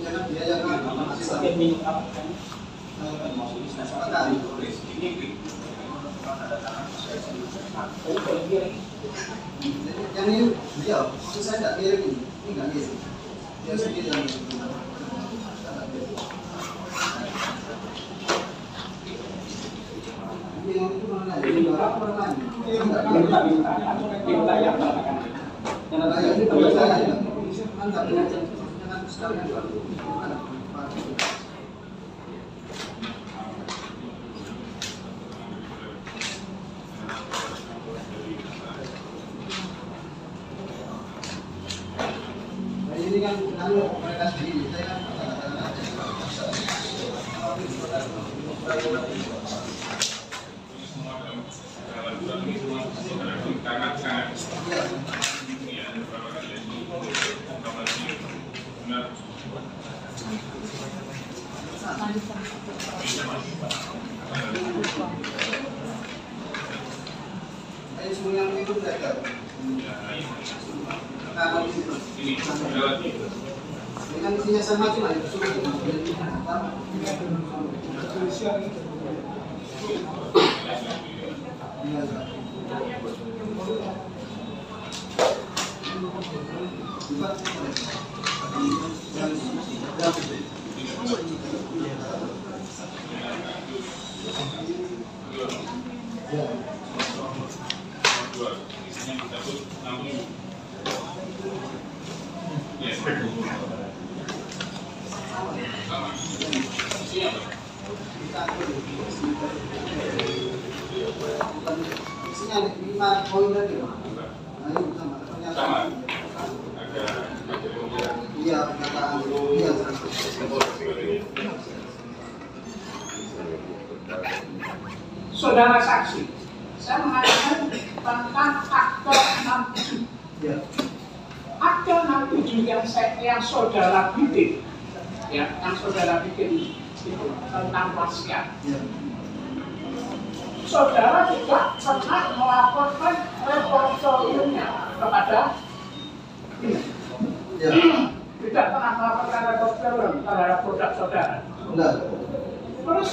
Ya kan dia yang masih Sebagai minum apa kan? yang ini dia, maksud saya tidak kirim ini nggak kirim. Dia sendiri yang yang itu mana? Ini berapa mana? Minta yang mana kan? Nah, ini teman saya ya. Anda dengan sekalian mana? Nah, ini kan kalau mereka sendiri, saya kan semua dalam surat ini semua karena ini ada beberapa kali ini informasi benar. Ini semua yang itu mereka. Kalau Ini adalah ini kan isinya sama cuma itu semua. isinya disebut 60. Ya, sama. Isinya apa? Isinya 5 poin tadi. Nah, ini sama. Sama. Ada Iya, pernyataan. Iya. Saudara saksi, saya mengatakan tentang akte 67. Iya. Akte 67 yang saudara bikin, ya, yang saudara bikin itu tentang wasiat. Iya. Saudara juga pernah melaporkan repositoriumnya kepada ini. Iya. Tidak pernah melaporkan repositorium terhadap produk saudara. Enggak. Terus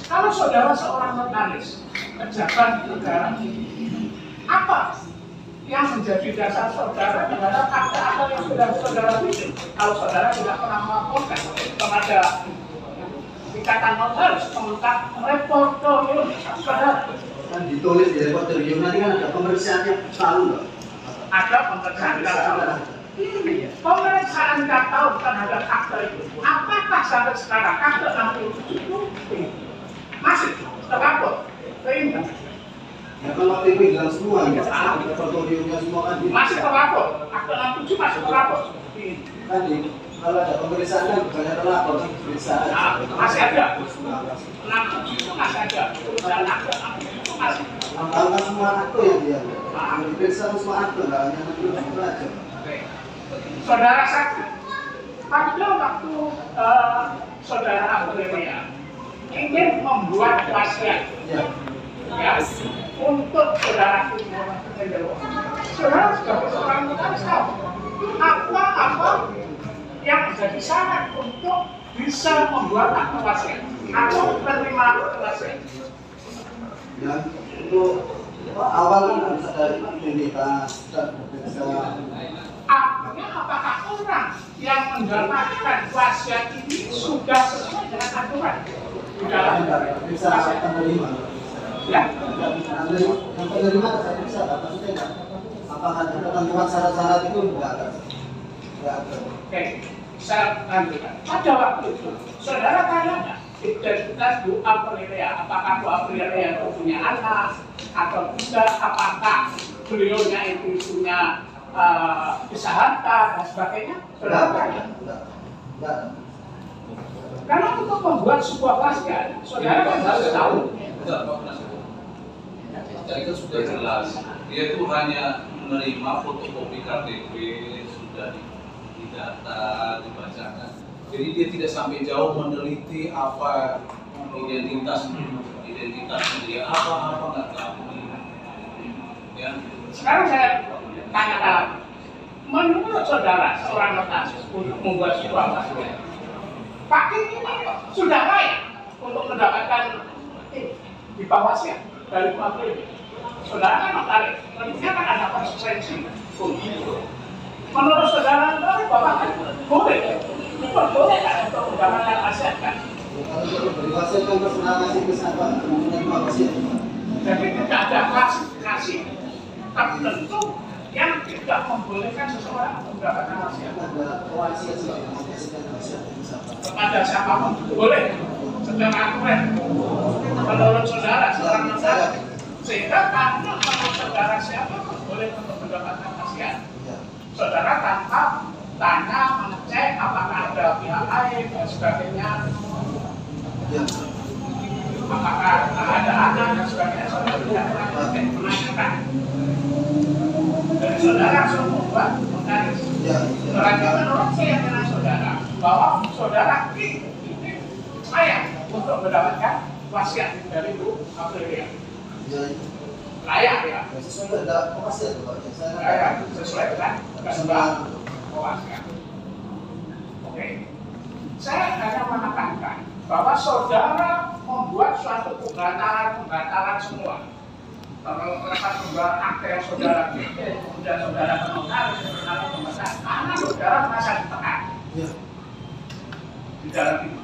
kalau saudara seorang notaris, pejabat negara, apa yang menjadi dasar saudara terhadap akta-akta yang sudah saudara bikin? Kalau saudara tidak pernah melaporkan kepada ikatan notaris tentang repositorium saudara, Kan ditulis di repositorium nanti kan ada pemeriksaannya selalu, Mbak. ada pemeriksaan saudara. Pemeriksaan nggak tahu terhadap akta itu. Apakah sampai sekarang akta 67 itu masih terlapor? Sehingga Ya kan waktu itu hilang semua, ya. Repositoriumnya semua kan masih terlapor. Akta 67 masih terlapor. kan kalau ada pemeriksaan kan bukannya terlapor pemeriksaan. Nah, masih ada. 67 itu masih ada. Perusahaan akta 67 itu masih. Angkat semua akte yang dia. Diperiksa semua akte, nggak hanya 67 aja. Saudara saksi, pada waktu saudara Aprilia ingin membuat wasiat, Ya. ya, untuk saudara saudara sebagai seorang notaris tahu apa yang menjadi syarat untuk bisa membuat akte wasiat atau menerima wasiat. Ya, itu awal kan harus ada identitas dan bisa. Artinya apakah orang yang mendapatkan wasiat ini sudah sesuai dengan aturan di dalam bisa penerima. ya? Yang penerima bisa bisa, maksudnya nggak? Apakah ada ketentuan syarat-syarat itu nggak ada? Nggak ada. Oke, saya lanjutkan. Pada waktu itu, saudara tanya nggak identitas Bu Aprilia. Apakah Bu Aprilia itu punya anak atau tidak? Apakah beliaunya itu punya kejahatan dan sebagainya? Karena untuk membuat sebuah wasiat, saudara kan harus tahu. Jadi kan sudah jelas, dia itu hanya menerima fotokopi KTP, sudah didata, dibacakan. Jadi dia tidak sampai jauh meneliti apa identitas dia apa nggak tahu. Ya. Sekarang saya tanyakan, menurut saudara seorang notaris untuk membuat sebuah wasiat, Pak Kim ini sudah layak untuk mendapatkan di bawah wasiat dari Pak Kim. Saudara kan notaris, tentunya kan ada konsekuensi. Menurut saudara notaris, Bapak kan boleh kan untuk mendapatkan wasiat kan? Kalau beri wasiat kan sudah ngasih ke siapa? Menerima wasiat. Jadi tidak ada klasifikasi tertentu yang tidak membolehkan seseorang untuk mendapatkan wasiat. Ada wasiat Kepada siapapun boleh sedang akurat. Menurut saudara seorang notaris, sehingga karena menurut saudara siapapun boleh untuk mendapatkan wasiat. Saudara tanpa tanya mengecek apakah ada pihak lain dan sebagainya. Apakah ada anak dan sebagainya, saudara tidak pernah menanyakan. Dan saudara langsung membuat notaris. Berarti menurut keyakinan saudara bahwa saudara ini layak untuk mendapatkan wasiat dari Bu Aprilia. Layak ya. Sesuai dengan wasiat Pak. Layak sesuai dengan keseluruhan wasiat. Oke. Saya hanya menekankan bahwa saudara membuat suatu pembatalan semua. Kalau merasa saudara akte saudara bikin, kemudian saudara notaris, saudara pembatalan, karena saudara merasa ditekan. Di dalam itu.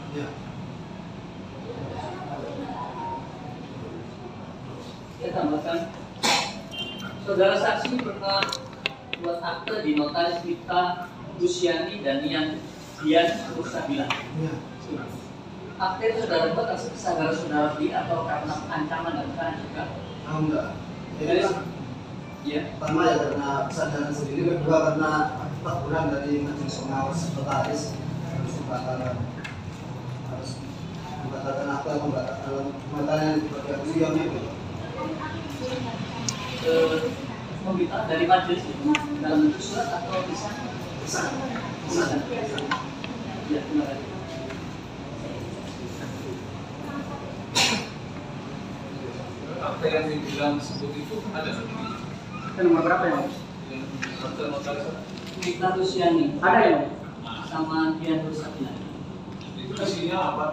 Saya tambahkan, saudara saksi pernah buat akte di notaris kita Luciani dan Dian Rustabila. Akte itu saudara buat atas kesadaran saudara beli atau karena ancaman dan tekanan juga? Enggak. Jadi, ya. Pertama ya karena kesadaran sendiri, kedua karena 4 bulan dari majelis pengawas notaris harus membatalkan akte pembatalan yang dibagian beliaunya itu. Pemberitaan dari majelis itu dalam bentuk surat atau bisa? Bisa. Ya, terima kasih. Akte yang dibilang sebut itu ada Nomor berapa ya? akte notaris Kita Luciani Ada ya? sama Dian Rustabila. itu isinya apa?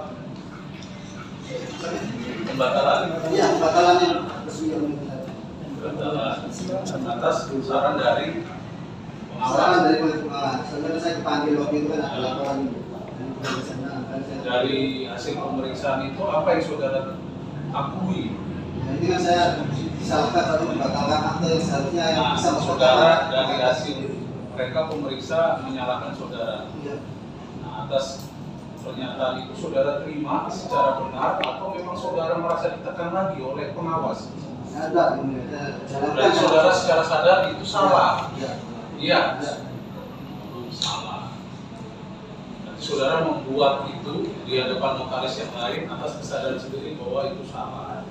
Pembatalan. Iya, pembatalan yang resmi yang Pembatalan atas saran dari saran pengawas. dari pengawas. Sebenarnya saya kepanggil waktu itu kan ada laporan Dari hasil pemeriksaan itu apa yang saudara akui? Nah, ini kan saya disalahkan satu membatalkan akte yang seharusnya yang Nah, bisa saudara dari hasil mereka pemeriksa menyalahkan saudara. Iya. Nah, atas pernyataan itu saudara terima secara benar atau memang saudara merasa ditekan lagi oleh pengawas? Ada ini. Berarti saudara secara sadar itu salah. Iya. Iya. Salah. Berarti saudara membuat itu di hadapan notaris yang lain atas kesadaran sendiri bahwa itu salah.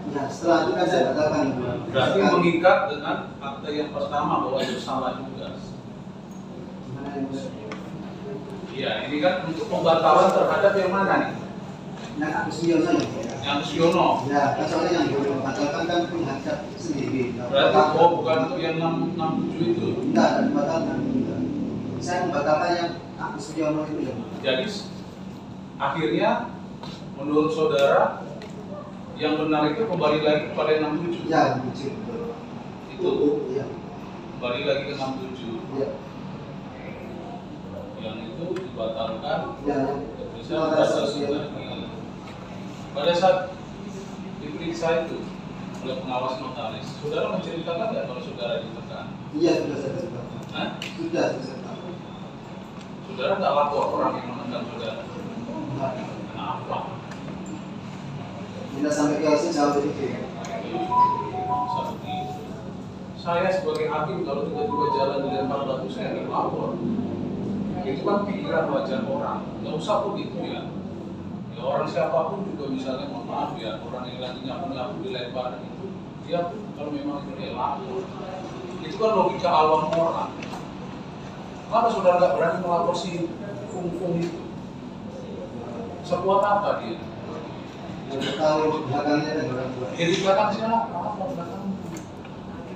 Nah, setelah itu kan saya batalkan. Berarti mengikat dengan akte yang pertama bahwa itu salah juga. Gimana yang Iya, ini kan untuk pembatalan terhadap yang mana nih? Yang aku Siono ya. Yang Siono. Ya, kan soalnya yang dibatalkan kan penghadap sendiri. Berarti bukan untuk yang 67 itu. Enggak, dan dibatalkan. Saya membatalkan yang aku Siono itu ya. Jadi akhirnya menurut saudara yang benar itu kembali lagi kepada 67. Ya, betul. Itu Iya. kembali lagi ke 67. Iya. Yang itu dibatalkan. Ya. Bisa dibatalkan lagi. Pada saat diperiksa itu oleh pengawas notaris, saudara menceritakan nggak kalau saudara ditekan? Iya, sudah saya ceritakan. Hah? Sudah saya ceritakan. Saudara nggak lapor orang yang menekan saudara? Enggak. Kenapa? apa? Tidak sampai ke sejauh itu. Saya sebagai hakim kalau tiba-tiba jalan dilempar batu saya nggak lapor. Itu kan pikiran wajar orang. Nggak usah begitu ya. Ya orang siapapun juga misalnya mohon maaf ya, orang yang lagi nyapu-nyapu dilempar itu, dia pun kalau memang itu dia lapor. Itu kan logika awam orang. Kenapa saudara nggak berani melapor si Fung itu? Sekuat apa dia? Tahu belakangnya dan orang tua. Ya di belakang siapa? Apa belakang?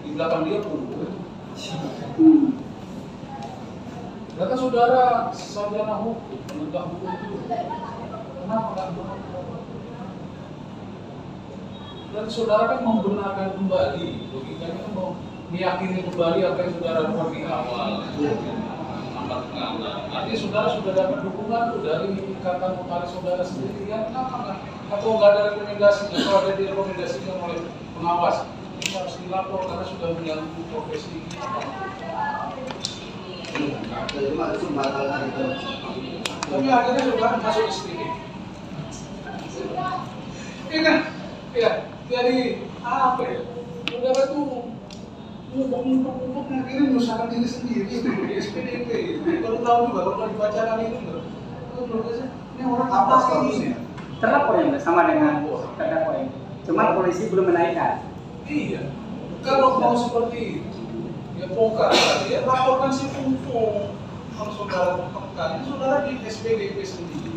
Di belakang dia pun. Kata saudara sarjana hukum, penegak hukum itu, kenapa nggak melapor? Dan saudara kan membenarkan kembali, logikanya kan mau meyakini kembali apa yang saudara buat di awal. Artinya saudara sudah dapat dukungan tuh dari ikatan notaris saudara sendiri, ya kenapa nggak? Atau nggak ada rekomendasi? Kalau ada direkomendasikan oleh pengawas, ini harus dilapor karena sudah mengganggu profesi kita. Jadi masuk batalkan itu. Tapi akhirnya saudara masuk SPG. Iya kan? Ya, jadi apa ya? Saudara tuh ngumpuk akhirnya menyusahkan diri sendiri itu di SPDP. Baru tahu juga kalau dibacakan itu loh. Ini orang apa statusnya? Terlapor yang sama dengan terdakwa ini. Cuma polisi belum menaikkan. Iya. Kalau mau seperti itu, ya bongkar tadi ya laporkan si Fung. Kalau saudara tekan, saudara di SPDP sendiri.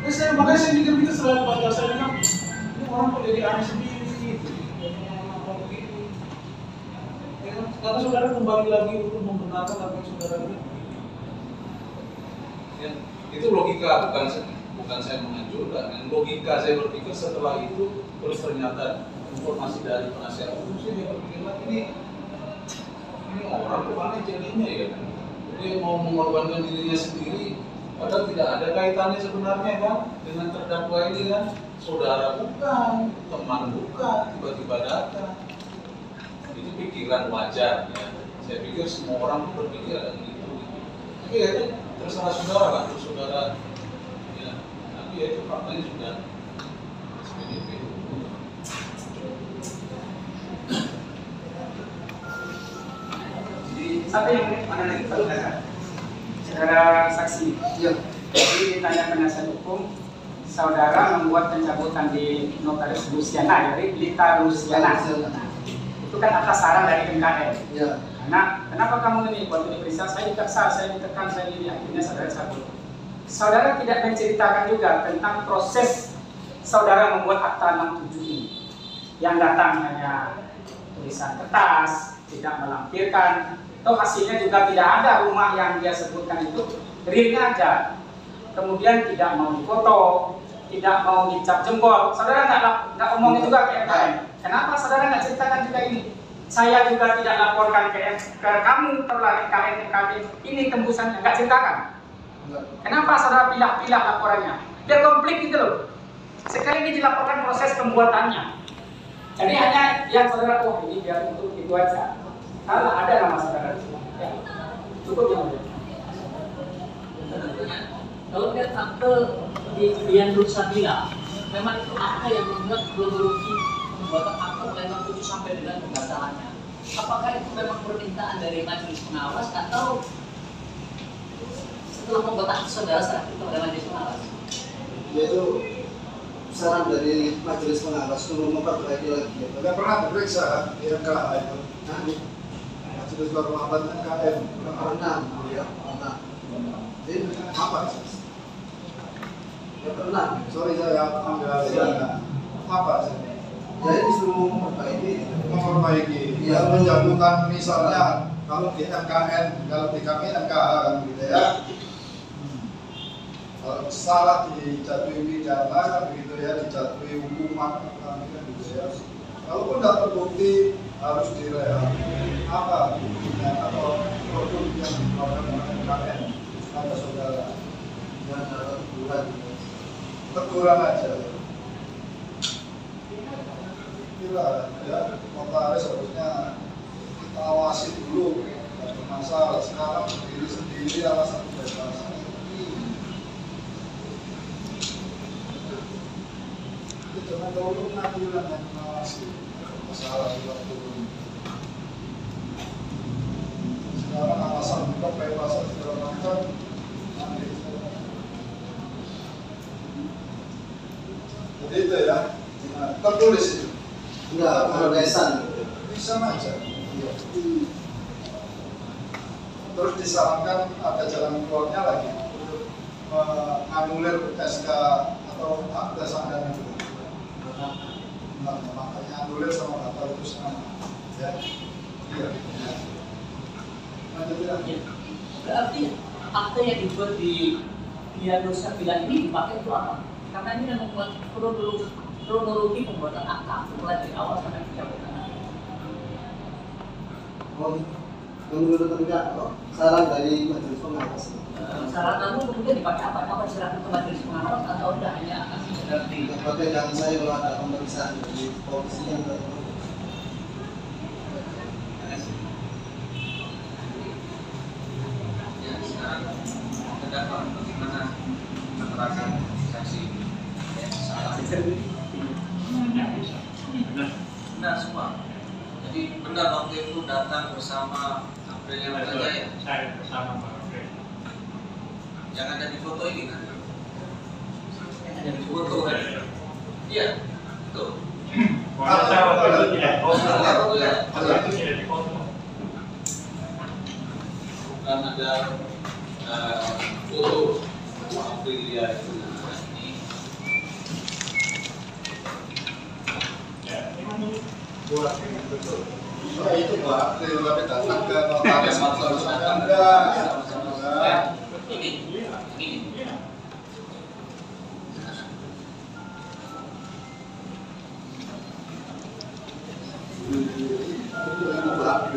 Makanya saya mikir-mikir selalu pada saya bilang, ini orang kok jadi aneh sendiri gitu. Karena saudara kembali lagi untuk membenarkan apa yang saudara bilang. Ya, itu logika bukan saya menganjurkan. Yang logika saya berpikir setelah itu terus ternyata informasi dari penasihat hukum saya berpikir lagi ini orang kemana jadinya ya? Dia mau mengorbankan dirinya sendiri, padahal tidak ada kaitannya sebenarnya kan dengan terdakwa ini kan. Saudara bukan, teman bukan, tiba-tiba datang. Itu pikiran wajar ya. Saya pikir semua orang berpikir ada gitu. Tapi ya itu terserah saudara kan, saudara ya. Tapi ya itu faktanya sudah SPDP. Satu yang mana lagi pertanyaan? Saudara saksi. Iya. Jadi ditanya penasihat hukum, saudara membuat pencabutan di notaris Luciana dari Lita Luciana. Itu kan atas saran dari MKM. Iya. Karena kenapa kamu ini waktu diperiksa saya dikasar, saya ditekan, saya ini akhirnya saudara cabut. Saudara tidak menceritakan juga tentang proses saudara membuat akta 67 ini. Yang datang hanya tulisan kertas, tidak melampirkan. Atau hasilnya juga tidak ada rumah yang dia sebutkan itu realnya aja. Kemudian tidak mau difoto, tidak mau dicap jempol. Saudara nggak omongin juga ke MKM. Kenapa saudara nggak ceritakan juga ini? Saya juga tidak laporkan ke kamu terlalu MKM ini tembusannya nggak ceritakan. Kenapa saudara pilah-pilah laporannya? Biar komplit gitu loh. Sekali ini dilaporkan proses pembuatannya. Jadi hanya yang saudara ini biar untuk itu aja. Kalau ada nama saudara ya, cukup yang mulia. Kalau lihat akte di Dian Rusabila, memang itu akte yang membuat kronologi pembuatan akte mulai 67 sampai dengan pembatalannya. Apakah itu memang permintaan dari majelis pengawas atau setelah pembuatan akte saudara saat itu oleh majelis pengawas? Yaitu saran dari majelis pengawas untuk memperbaiki lagi. Tidak pernah diperiksa di MKH itu. Majelis Kehormatan MKM. Pernah, ya pernah. Ini apa? Ya pernah. Sorry saya ambil apa sih? Jadi disuruh memperbaiki. Ya, menjatuhkan misalnya kalau di MKN, kalau di kami MKH kan gitu ya. Kalau salah dijatuhi pidana begitu ya, dijatuhi hukuman kan gitu ya. Kalaupun tidak terbukti harus direhab. Apa atau produk yang dikeluarkan oleh MKN pada saudara? Dan teguran. Teguran aja. Gila ya, notaris harusnya kita awasi dulu. Tidak masalah. Sekarang sendiri alasan bebas. dahulu pengadilan yang mengawasi masalah waktu ini. Sekarang alasan buka bebasan segala macam nanti. Jadi itu ya, tertulis itu. Enggak, penulisan. Bisa aja. Iya. Terus disarankan ada jalan keluarnya lagi untuk menganulir SK atau akta sandangan itu. Nah, makanya anulir sama batal itu sama. Ya. Iya. Ya. Lanjut ya. Berarti akte yang dibuat di Nusa Bila ini dipakai untuk apa? Karena ini membuat kronologi pembuatan akta mulai dari awal sampai pencabutan. Oh, menurut enggak, saran dari majelis pengawas. Saran kamu kemudian dipakai apa? Apa serahkan ke majelis pengawas atau udah hanya kasih berarti? Pakai yang saya kalau ada pemeriksaan dari polisi yang Ya, sekarang terdapat bagaimana keterangan saksi salah. Benar semua. Jadi benar waktu itu datang bersama April yang Jaya. Saya bersama Pak April. Yang ada di foto ini kan? Ada di Foto kan? Iya, betul. Kalau saya waktu itu tidak foto. Iya. Waktu itu tidak difoto. Bukan ada foto Aprilia itu ini. Ya, memang Buat betul. Ya itu Pak, tapi datang ke notaris sama-sama enggak. Ini. Itu Pak,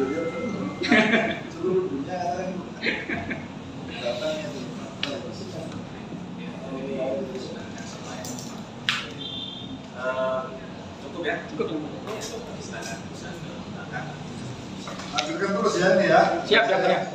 seluruh dunia datangnya itu. Cukup ya? Cukup. Lanjutkan terus ya ini ya. Siap, siap, siap.